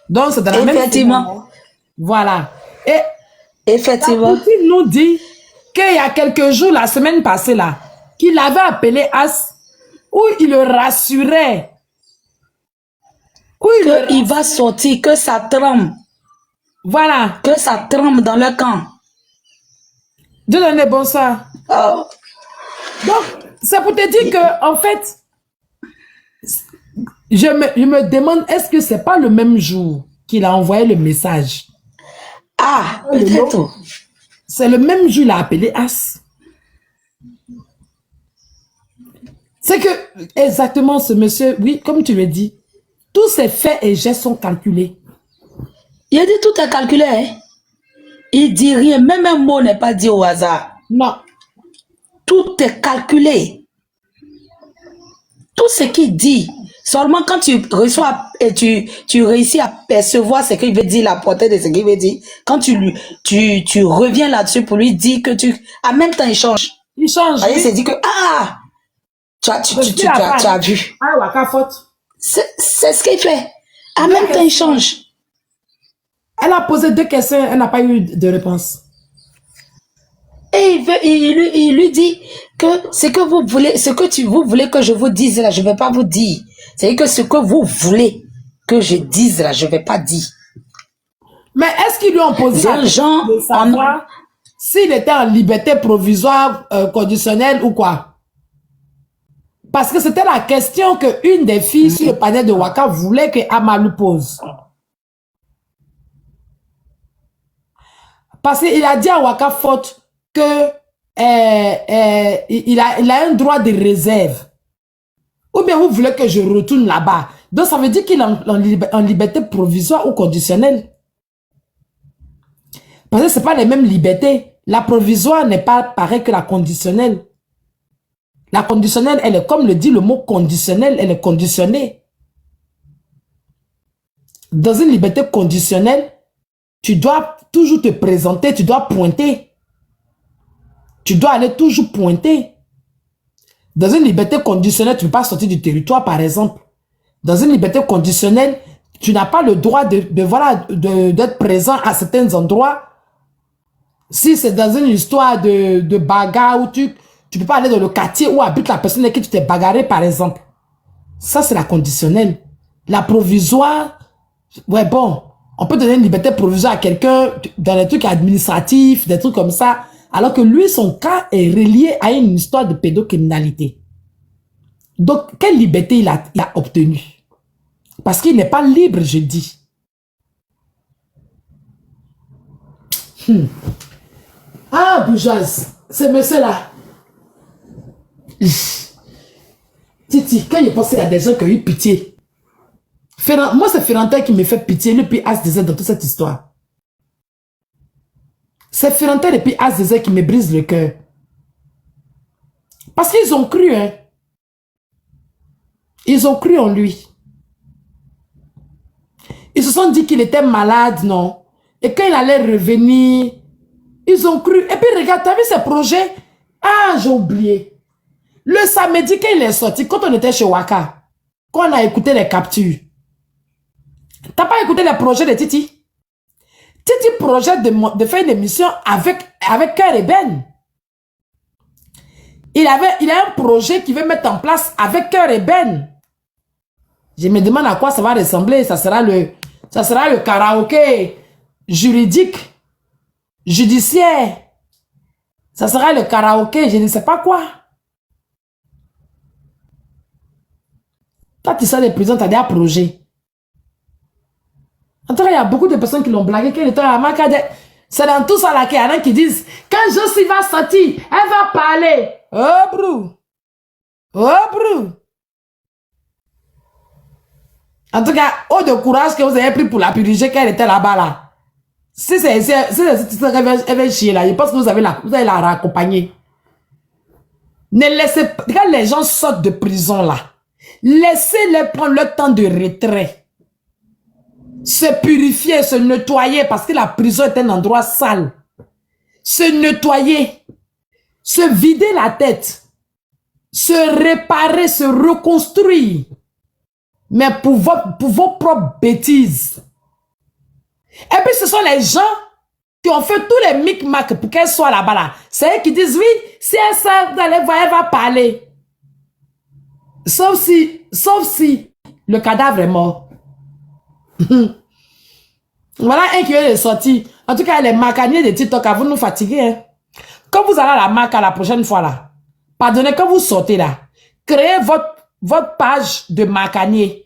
Donc, c'est dans la même Effectivement. semaine. Voilà. Et effectivement, il nous dit qu'il y a quelques jours, la semaine passée, là, qu'il avait appelé As, où il le rassurait. Il va sortir, que ça tremble. Voilà. Que ça tremble dans le camp. Dieu donne bonsoir. Oh. Donc, c'est pour te dire que, en fait, je me demande, est-ce que c'est pas le même jour qu'il a envoyé le message? Ah, peut-être. C'est le même jour qu'il a appelé As. C'est que, exactement, ce monsieur, oui, comme tu le dis, tous ses faits et gestes sont calculés. Il a dit tout est calculé. Hein? Il dit rien, même un mot n'est pas dit au hasard. Non. Tout est calculé. Tout ce qu'il dit, seulement quand tu reçois et tu réussis à percevoir ce qu'il veut dire, la portée de ce qu'il veut dire, quand tu reviens là-dessus pour lui dire que en même temps, il change. Il change. Il s'est dit que, tu as vu. Ah, Waka Fort. C'est ce qu'il fait. En même temps, il change. Elle a posé 2 questions, elle n'a pas eu de réponse. Et il lui dit que ce que vous voulez, vous voulez que je vous dise là, je ne vais pas vous dire. C'est que ce que vous voulez que je dise là, je ne vais pas dire. Mais est-ce qu'ils lui ont posé la question de savoir s'il était en liberté provisoire conditionnelle ou quoi? Parce que c'était la question qu'une des filles sur le panel de Waka voulait que Ama lui pose. Parce qu'il a dit à Waka Fort que il a un droit de réserve. Ou bien vous voulez que je retourne là-bas. Donc ça veut dire qu'il est en liberté provisoire ou conditionnelle. Parce que ce n'est pas les mêmes libertés. La provisoire n'est pas pareil que la conditionnelle. La conditionnelle, elle est, comme le dit le mot conditionnel, elle est conditionnée. Dans une liberté conditionnelle, tu dois toujours te présenter, tu dois pointer. Tu dois aller toujours pointer. Dans une liberté conditionnelle, tu ne peux pas sortir du territoire, par exemple. Dans une liberté conditionnelle, tu n'as pas le droit d'être présent à certains endroits. Si c'est dans une histoire de bagarre où tu ne peux pas aller dans le quartier où habite la personne avec qui tu t'es bagarré, par exemple. Ça, c'est la conditionnelle. La provisoire, ouais, bon, on peut donner une liberté provisoire à quelqu'un dans les trucs administratifs, des trucs comme ça, alors que lui, son cas est relié à une histoire de pédocriminalité. Donc, quelle liberté il a obtenue? Parce qu'il n'est pas libre, je dis. Ah, bourgeoise, ce monsieur-là. Titi, quand il pensait à des gens qui ont eu pitié. Moi, c'est Ferrantin qui me fait pitié depuis As-Désert dans toute cette histoire. C'est Ferrantin depuis As-Désert qui me brise le cœur. Parce qu'ils ont cru, hein. Ils ont cru en lui. Ils se sont dit qu'il était malade, non? Et quand il allait revenir, ils ont cru. Et puis regarde, t'as vu ces projets? Ah, j'ai oublié. Le samedi, quand il est sorti, quand on était chez Waka, quand on a écouté les captures, t'as pas écouté les projets de Titi? Titi projette de faire une émission avec Cœur et Ben. Il a un projet qu'il veut mettre en place avec Cœur et Ben. Je me demande à quoi ça va ressembler. Ça sera le karaoké juridique, judiciaire. Ça sera le karaoké, je ne sais pas quoi. Toi, tu sors des prisons, tu as des projets. En tout cas, il y a beaucoup de personnes qui l'ont blagué. C'est dans tout ça là qu'il y en a qui disent quand Josie va sortir, elle va parler. Oh, brou. Oh, brou. En tout cas, oh de courage que vous avez pris pour la puriger quand elle était là-bas là. Si c'est elle va chier là, je pense que vous allez la raccompagner. Ne laissez pas, quand les gens sortent de prison là, laissez-les prendre le temps de retrait. Se purifier, se nettoyer, parce que la prison est un endroit sale. Se nettoyer, se vider la tête, se réparer, se reconstruire. Mais pour vos propres bêtises. Et puis ce sont les gens qui ont fait tous les micmacs pour qu'elle soit là-bas là. C'est eux qui disent oui, si elle sort, vous allez voir, elle va parler. Sauf si le cadavre est mort. Voilà un qui est sorti. En tout cas, les macaniers de TikTok, vous nous fatiguez. Hein? Quand vous allez à la Maca la prochaine fois là, pardonnez, quand vous sortez là, créez votre page de macanier.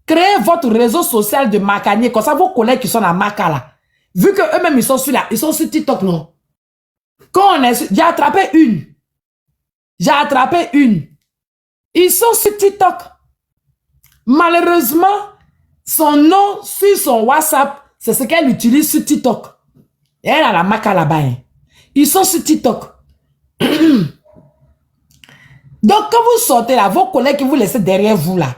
Créez votre réseau social de macanier. Comme ça, vos collègues qui sont à Maca là, vu que eux-mêmes ils sont sur TikTok, non? Quand j'ai attrapé une. Ils sont sur TikTok. Malheureusement, son nom sur son WhatsApp, c'est ce qu'elle utilise sur TikTok. Et elle a la Maca là-bas. Hein. Ils sont sur TikTok. Donc, quand vous sortez là, vos collègues qui vous laissent derrière vous là,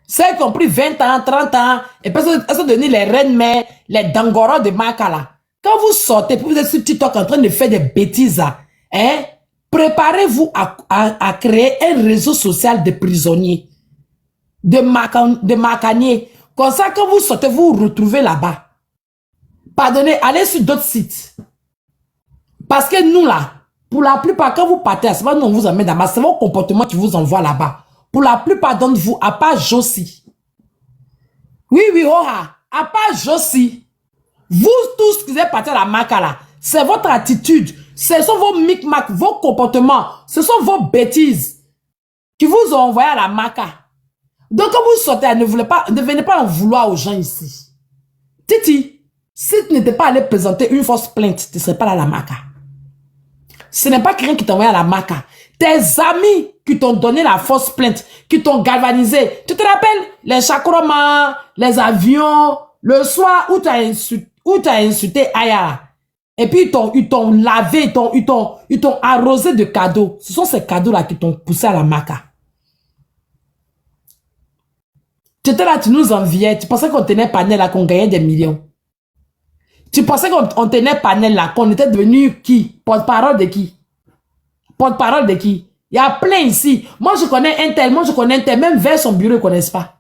celles qui ont pris 20 ans, 30 ans, et puis elles sont devenues les reines mères, les dangoros de Maca là. Quand vous sortez, puis vous êtes sur TikTok en train de faire des bêtises là, hein, préparez-vous à créer un réseau social de prisonniers, de macaniers. Comme ça, quand vous sortez, vous vous retrouvez là-bas. Pardonnez, allez sur d'autres sites. Parce que nous là, pour la plupart, quand vous partez, c'est pas nous on vous emmène là-bas, c'est vos comportements qui vous envoient là-bas. Pour la plupart d'entre vous, à part Josie. Oui, à part Josie. Vous tous qui êtes partis à la Maca là, c'est votre attitude, ce sont vos micmacs, vos comportements, ce sont vos bêtises qui vous ont envoyé à la Maca. Donc quand vous sortez, ne venez pas en vouloir aux gens ici. Titi, si tu n'étais pas allé présenter une fausse plainte, tu ne serais pas là à la Maca. Ce n'est pas quelqu'un qui t'a envoyé à la Maca. Tes amis qui t'ont donné la fausse plainte, qui t'ont galvanisé. Tu te rappelles les chakromas, les avions, le soir où tu as insulté Aya. Et puis ils t'ont lavé, ils t'ont arrosé de cadeaux. Ce sont ces cadeaux-là qui t'ont poussé à la Maca. Tu étais là, tu nous enviais. Tu pensais qu'on tenait panel là, qu'on gagnait des millions. Tu pensais qu'on tenait panel là, qu'on était devenu qui? Porte-parole de qui? Porte-parole de qui? Il y a plein ici. Moi, je connais un tel, même vers son bureau, ils ne connaissent pas.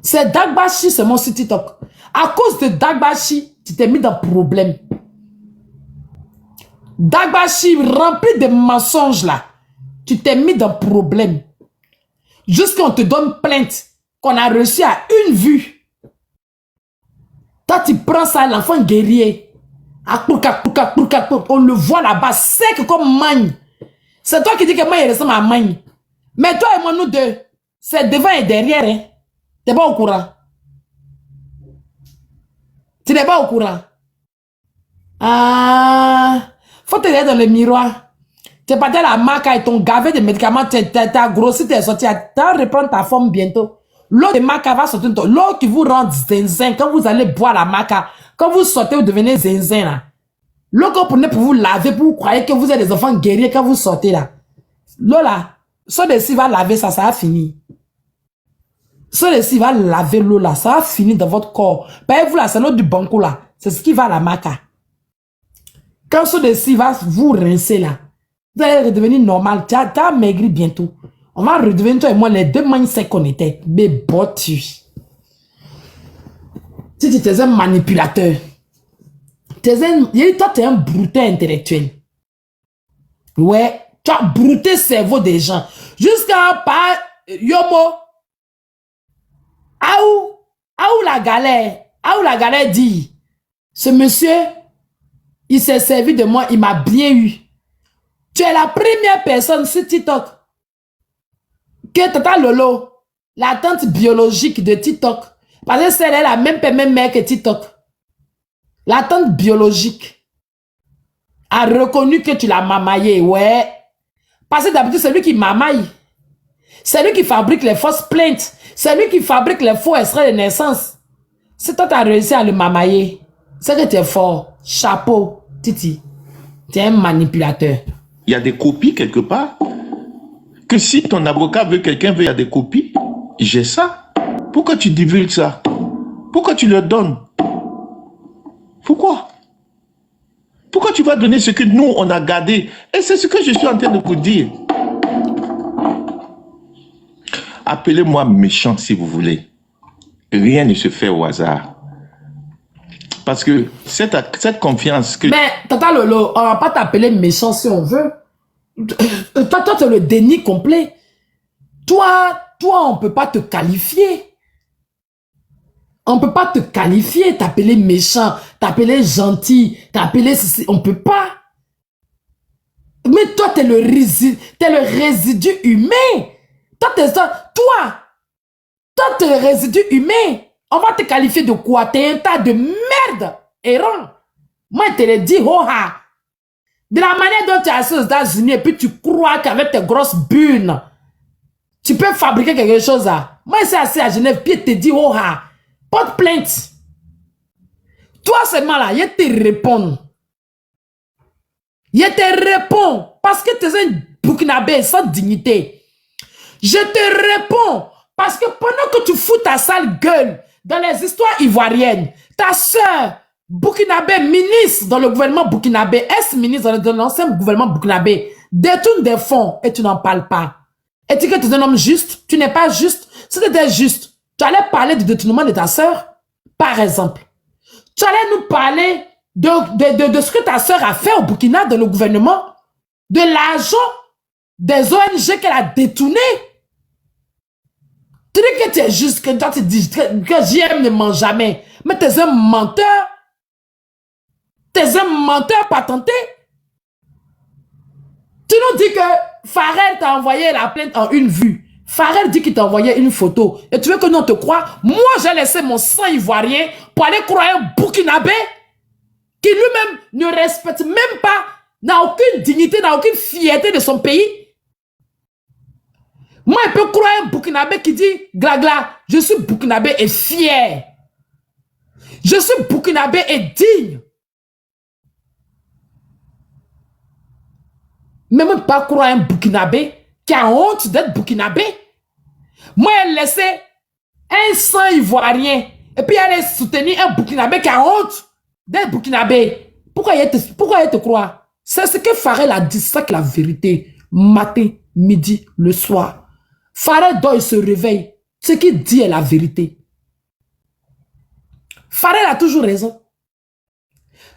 C'est Dagbashi, c'est mon site TikTok. À cause de Dagbashi, tu t'es mis dans problème. Dagbashi, rempli de mensonges là, tu t'es mis dans problème. Jusqu'à on te donne plainte qu'on a reçu à une vue. Toi, tu prends ça, l'enfant guerrier. On le voit là-bas, sec comme magne. C'est toi qui dis que moi, il ressemble à magne. Mais toi et moi, nous deux, c'est devant et derrière. Hein. Tu n'es pas au courant. Tu n'es pas au courant. Ah, faut te regarder dans le miroir. Tu es parti à la marque et ton gavé de médicaments, tu as grossi, tu es sorti, tu vas reprendre ta forme bientôt. L'eau de maca va sortir. L'eau qui vous rend zinzin quand vous allez boire la maca. Quand vous sortez, vous devenez zinzin là. L'eau que vous prenez pour vous laver, pour vous croyez que vous êtes des enfants guerriers quand vous sortez là. L'eau là, ce de-ci va laver ça, ça va finir. Ce de-ci va laver l'eau là, ça va finir dans votre corps. Par vous là, c'est l'eau du banco là. C'est ce qui va à la maca. Quand ce de-ci va vous rincer là, vous allez redevenir normal. Tu as maigri bientôt. On va redevenir toi et moi les deux mindset qu'on était. Mais bottu. Si tu étais un manipulateur, toi tu es un brouté intellectuel. Ouais, tu as brouté le cerveau des gens. Jusqu'à pas Yomo. Aou la galère dit. Ce monsieur, il s'est servi de moi, il m'a bien eu. Tu es la première personne sur TikTok que Tata Lolo, la tante biologique de TikTok, parce que c'est la même mère que TikTok. La tante biologique a reconnu que tu l'as mamaillé, ouais. Parce que d'habitude, c'est lui qui mamaille. C'est lui qui fabrique les fausses plaintes. C'est lui qui fabrique les faux extraits de naissance. Si toi, tu as réussi à le mamailler, c'est que tu es fort. Chapeau, Titi. Tu es un manipulateur. Il y a des copies quelque part. Que si ton avocat veut quelqu'un, il y a des copies. J'ai ça. Pourquoi tu divulgues ça? Pourquoi tu leur donnes? Pourquoi? Pourquoi tu vas donner ce que nous, on a gardé? Et c'est ce que je suis en train de vous dire. Appelez-moi méchant si vous voulez. Rien ne se fait au hasard. Parce que cette confiance que... Mais, Tata Lolo, on va pas t'appeler méchant si on veut. Toi, tu es le déni complet. Toi, on peut pas te qualifier. On peut pas te qualifier, t'appeler méchant, t'appeler gentil, t'appeler ceci. On peut pas. Mais toi, t'es le résidu humain. Toi, t'es le résidu humain. On va te qualifier de quoi? T'es un tas de merde errant. Moi, je te le dis, oh ha. De la manière dont tu es assis aux États-Unis et puis tu crois qu'avec tes grosses bunes, tu peux fabriquer quelque chose là. Moi, je suis assis à Genève, puis je te dis, oh ha, porte plainte. Toi seulement là, je te réponds. Je te réponds parce que tu es un Burkinabé sans dignité. Je te réponds parce que pendant que tu fous ta sale gueule dans les histoires ivoiriennes, ta soeur Burkinabé, ministre dans le gouvernement burkinabé, ex-ministre dans l'ancien gouvernement burkinabé, détourne des fonds et tu n'en parles pas. Et tu dis que tu es un homme juste, tu n'es pas juste. Si tu étais juste, tu allais parler du détournement de ta soeur, par exemple. Tu allais nous parler de ce que ta soeur a fait au Burkina dans le gouvernement, de l'argent des ONG qu'elle a détourné. Tu dis que tu es juste, que toi tu dis que JM ne ment jamais. Mais tu es un menteur. Tu es un menteur patenté. Tu nous dis que Farrell t'a envoyé la plainte en une vue. Farrell dit qu'il t'a envoyé une photo. Et tu veux que nous te croie? Moi, j'ai laissé mon sang ivoirien pour aller croire un Burkinabé qui lui-même ne respecte même pas, n'a aucune dignité, n'a aucune fierté de son pays. Moi, je peux croire un Burkinabé qui dit, glagla, je suis Burkinabé et fier. Je suis Burkinabé et digne. Mais même pas croire un Burkinabé qui a honte d'être Burkinabé. Moi, elle laissait un sang ivoirien et puis elle soutenir un Burkinabé qui a honte d'être Burkinabé. Pourquoi elle te croit? C'est ce que Farrell a dit, c'est ça que la vérité. Matin, midi, le soir. Farrell dort, il se réveille. Ce qu'il dit est la vérité. Farrell a toujours raison.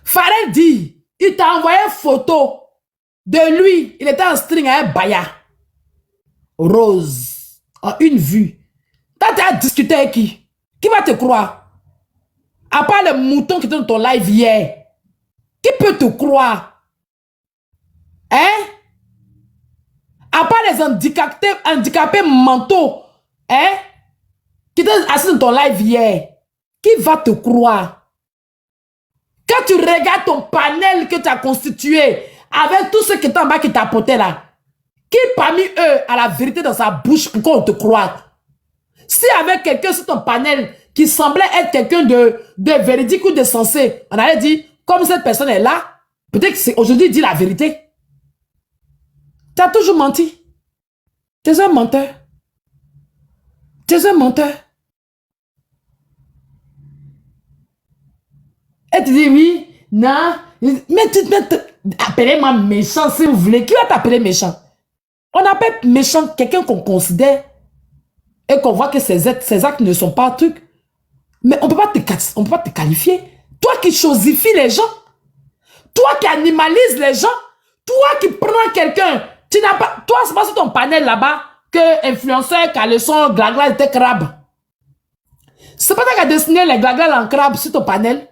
Farrell dit, il t'a envoyé une photo de lui. Il était en string à un baya. Rose. en une vue. T'as déjà discuté avec qui? Qui va te croire? À part les moutons qui étaient dans ton live hier. Qui peut te croire? Hein? À part les handicapés mentaux, hein? Qui étaient assis dans ton live hier. Qui va te croire? Quand tu regardes ton panel que tu as constitué avec tous ceux qui étaient en bas qui t'apportaient là, qui parmi eux a la vérité dans sa bouche pour qu'on te croie? Si avec quelqu'un sur ton panel qui semblait être quelqu'un de véridique ou de sensé, on allait dire, comme cette personne est là, peut-être qu'aujourd'hui il dit la vérité. Tu as toujours menti. Tu es un menteur. Tu es un menteur. Et tu dis oui, non, mais appelez-moi méchant si vous voulez. Qui va t'appeler méchant? On appelle méchant quelqu'un qu'on considère et qu'on voit que ses actes ne sont pas un truc. Mais on ne peut pas te qualifier. Toi qui chosifies les gens, toi qui animalises les gens, toi qui prends quelqu'un, tu n'as pas, toi c'est pas sur ton panel là-bas que influenceur, caleçon, glagla était crabe. C'est pas toi qui as dessiné les glagla en crabe sur ton panel.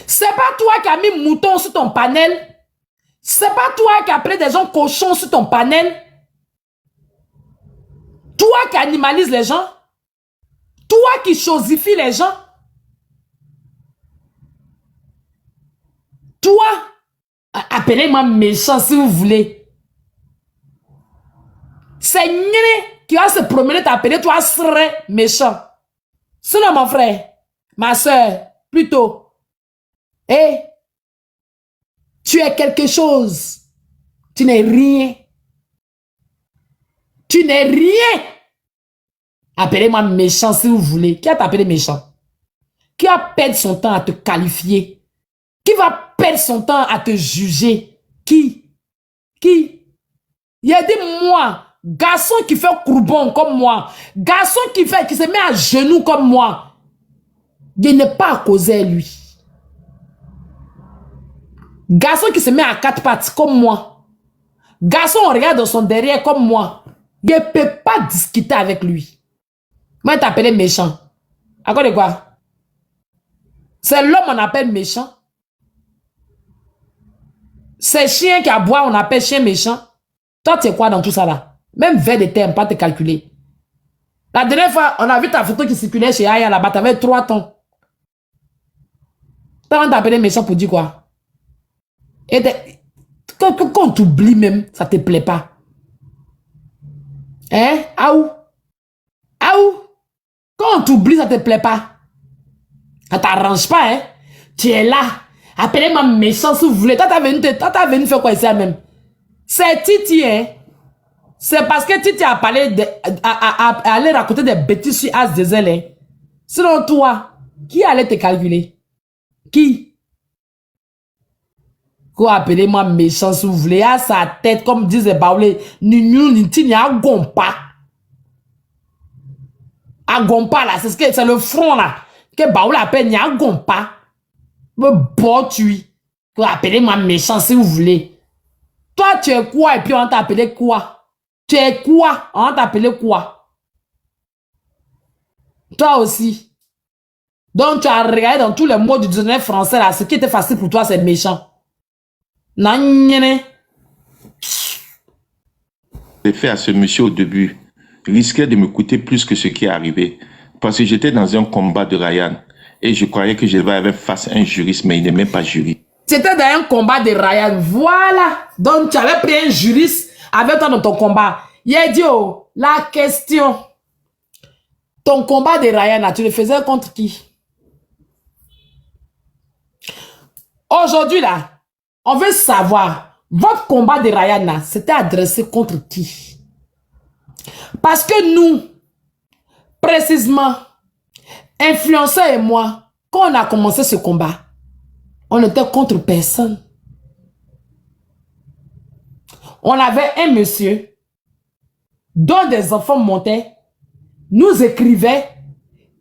C'est pas toi qui as mis mouton sur ton panel. C'est pas toi qui as pris des gens cochons sur ton panel. Toi qui animalises les gens. Toi qui chosifies les gens. Toi, appelez-moi méchant si vous voulez. C'est Nene qui va se promener t'appeler, toi serais méchant. Sinon mon frère, ma soeur, plutôt. Et tu es quelque chose. Tu n'es rien. Tu n'es rien. Appelez-moi méchant si vous voulez. Qui a t'appelé méchant? Qui va perdre son temps à te qualifier? Qui va perdre son temps à te juger? Qui? Qui? Il a dit moi, garçon qui fait courbon comme moi, garçon qui se met à genoux comme moi, il n'est pas à causer lui. Garçon qui se met à quatre pattes comme moi, garçon on regarde dans son derrière comme moi, il ne peut pas discuter avec lui. Moi, il t'appelait méchant. À quoi de quoi? C'est l'homme on appelle méchant. C'est chien qui aboie, on appelle chien méchant. Toi, tu es quoi dans tout ça là? Même vers des termes, pas te calculer. La dernière fois, on a vu ta photo qui circulait chez Aya là-bas, tu avais 3 ans. Toi, on t'appelait méchant pour dire quoi? Et quand on t'oublie même, ça te plaît pas. Hein? Aou? Aou? Quand on t'oublie, ça te plaît pas. Ça t'arrange pas, hein? Tu es là. Appelez-moi méchant si vous voulez. Toi, t'as venu faire quoi ici même? C'est Titi, hein? C'est parce que Titi a parlé à aller raconter des bêtises sur As des ailes, hein? Sinon, toi, qui allait te calculer? Qui? Quoi, appelez-moi méchant si vous voulez. À sa tête, comme disent les baoulés, ni a gompa. A gompa là, c'est le front là. Que baoulé appelle ni a gompa. Me bon tu. Quoi, appelez-moi méchant si vous voulez. Toi, tu es quoi et puis on t'appelait quoi? Tu es quoi? On t'appelait quoi? Toi aussi. Donc, tu as regardé dans tous les mots du dictionnaire français là. Ce qui était facile pour toi, c'est méchant. J'ai fait à ce monsieur au début risquait de me coûter plus que ce qui est arrivé. Parce que j'étais dans un combat de Ryan et je croyais que je devais avoir face à un juriste, mais il n'est même pas juriste. C'était dans un combat de Ryan. Voilà. Donc, tu avais pris un juriste avec toi dans ton combat. Il a dit, oh, la question. Ton combat de Ryan, là, tu le faisais contre qui? Aujourd'hui, là, on veut savoir, votre combat de Ryan, là, c'était adressé contre qui? Parce que nous, précisément, influenceurs et moi, quand on a commencé ce combat, on était contre personne. On avait un monsieur dont des enfants montaient, nous écrivaient,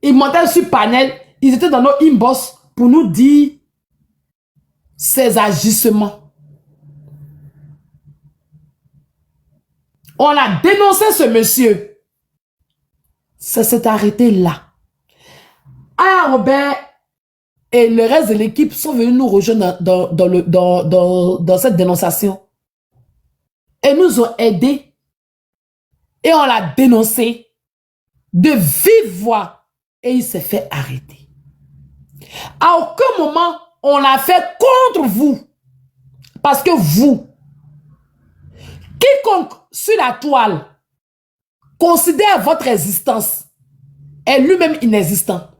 ils montaient sur panel, ils étaient dans nos inbox pour nous dire ses agissements. On a dénoncé ce monsieur. Ça s'est arrêté là. Ah, Robert et le reste de l'équipe sont venus nous rejoindre dans cette dénonciation. Et nous ont aidés. Et on l'a dénoncé de vive voix. Et il s'est fait arrêter. À aucun moment, on l'a fait contre vous. Parce que vous, quiconque sur la toile considère votre existence est lui-même inexistant.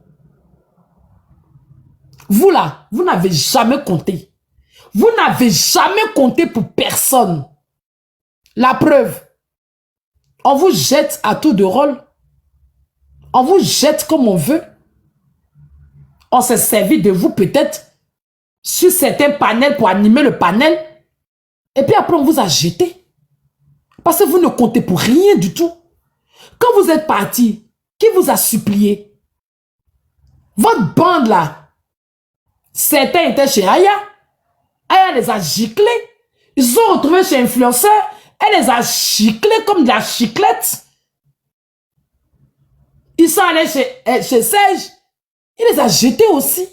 Vous là, vous n'avez jamais compté. Vous n'avez jamais compté pour personne. La preuve, on vous jette à tour de rôle. On vous jette comme on veut. On s'est servi de vous peut-être sur certains panels pour animer le panel. Et puis après, on vous a jeté. Parce que vous ne comptez pour rien du tout. Quand vous êtes parti, qui vous a supplié? Votre bande là, certains étaient chez Aya. Aya les a giclés. Ils se sont retrouvés chez Influenceur. Elle les a giclés comme de la chiclette. Ils sont allés chez Serge. Il les a jetés aussi.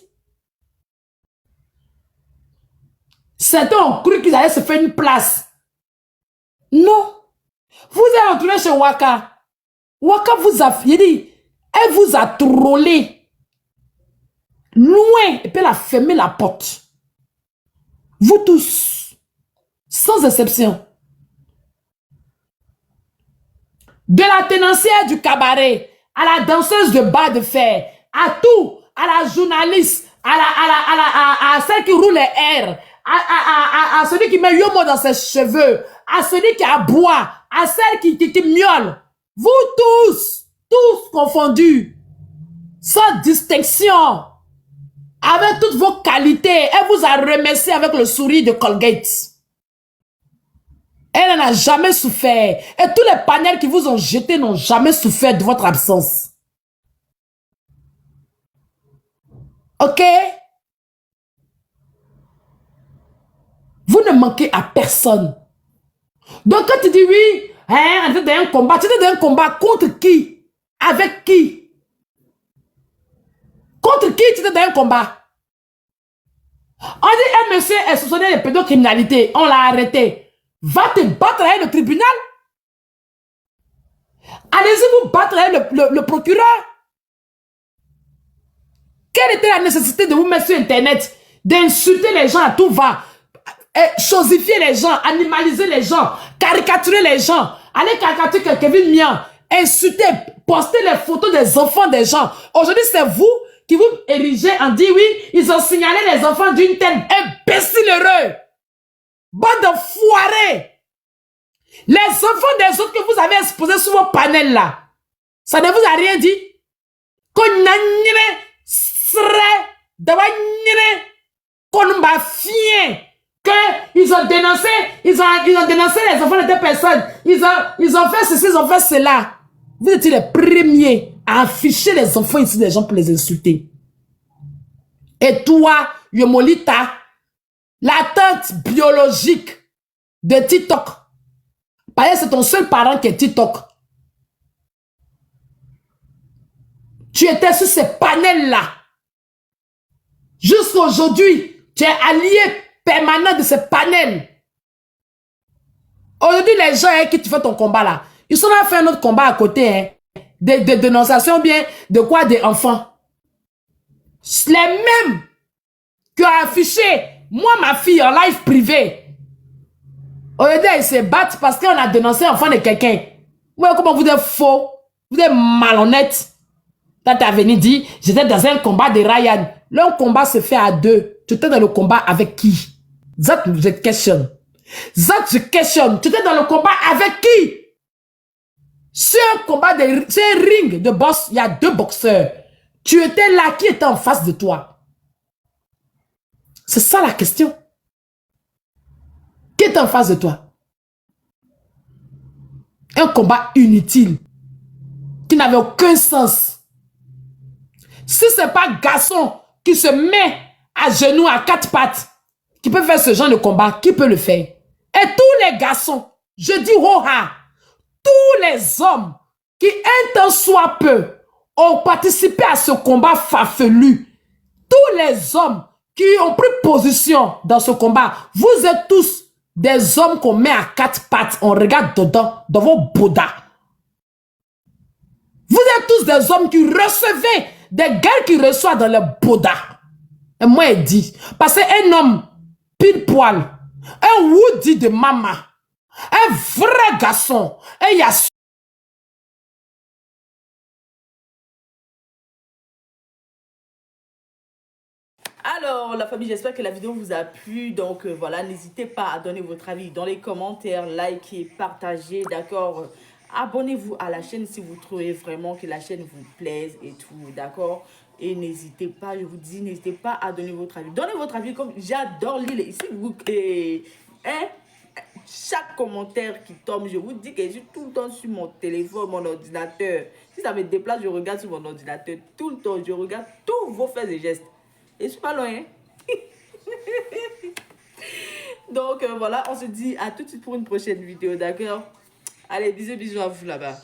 Certains ont cru qu'ils allaient se faire une place. Non. Vous êtes retourné chez Waka. Waka vous a... Il dit, elle vous a trollé. Loin. Et puis elle a fermé la porte. Vous tous. Sans exception. De la tenancière du cabaret, à la danseuse de bas de fer, à tout, à la journaliste, à celle qui roule les airs, à celui qui met yomo dans ses cheveux, à celui qui aboie, à celle qui miaule. Vous tous confondus, sans distinction, avec toutes vos qualités, elle vous a remercié avec le sourire de Colgate. Elle n'a jamais souffert. Et tous les panels qui vous ont jetés n'ont jamais souffert de votre absence. Ok? Vous ne manquez à personne. Donc quand tu dis oui, hein, on était dans un combat, tu étais dans un combat contre qui? Avec qui? Contre qui tu étais dans un combat? On dit un monsieur est soupçonné de pédocriminalité, on l'a arrêté. Va te battre avec le tribunal. Allez-y vous battre avec le procureur. Quelle était la nécessité de vous mettre sur Internet, d'insulter les gens à tout va, chosifier les gens, animaliser les gens, caricaturer les gens, aller caricaturer Kevin Mian, insulter, poster les photos des enfants des gens. Aujourd'hui, c'est vous qui vous érigez en dit oui, ils ont signalé les enfants d'une telle imbécile heureux. Bande d'enfoirés. Les enfants des autres que vous avez exposés sur vos panels là, ça ne vous a rien dit? Qu'ils ont dénoncé, ils ont dénoncé les enfants de telle personne. Ils ont fait ceci, ils ont fait cela. Vous étiez les premiers à afficher les enfants ici des gens pour les insulter. Et toi, Yomolita, la tante biologique de TikTok. Parce que c'est ton seul parent qui est TikTok. Tu étais sur ces panels-là. Jusqu'à aujourd'hui, tu es allié permanent de ces panels. Aujourd'hui, les gens avec qui tu fais ton combat là, ils sont là à faire un autre combat à côté. Hein. Des dénonciations bien, de quoi des enfants. Les mêmes qui ont affiché, moi, ma fille, en live privé. Aujourd'hui, ils se battent parce qu'on a dénoncé l'enfant de quelqu'un. Moi, comment vous êtes faux, vous êtes malhonnête. Quand tu as venu dire, j'étais dans un combat de Ryan. Le combat se fait à deux. Tu étais dans le combat avec qui? That the question. That the question. Tu étais dans le combat avec qui? Sur un combat sur un ring de boxe, il y a deux boxeurs. Tu étais là, qui était en face de toi? C'est ça la question. Qui était en face de toi? Un combat inutile. Qui n'avait aucun sens. Si ce n'est pas garçon qui se met à genoux à quatre pattes, qui peut faire ce genre de combat, qui peut le faire? Et tous les garçons, je dis roha, tous les hommes qui un temps soit peu ont participé à ce combat farfelu. Tous les hommes qui ont pris position dans ce combat, vous êtes tous des hommes qu'on met à quatre pattes, on regarde dedans, dans vos bouddhas. Vous êtes tous des hommes qui recevez des guerres qui reçoivent dans les bouddhas. Et moi, il dit, parce qu'un homme pile poil, un Woody de maman, un vrai garçon, et il y a Alors, la famille, j'espère que la vidéo vous a plu. Donc, voilà, n'hésitez pas à donner votre avis dans les commentaires, likez, partagez, d'accord? Abonnez-vous à la chaîne si vous trouvez vraiment que la chaîne vous plaise et tout, d'accord? Et n'hésitez pas, je vous dis, n'hésitez pas à donner votre avis. Donnez votre avis comme j'adore lire ici. Hein? Chaque commentaire qui tombe, je vous dis que je suis tout le temps sur mon téléphone, mon ordinateur. Si ça me déplace, je regarde sur mon ordinateur tout le temps. Je regarde tous vos faits et gestes. Et je suis pas loin. Hein? Donc voilà, on se dit à tout de suite pour une prochaine vidéo, d'accord? Allez, bisous, bisous à vous là-bas.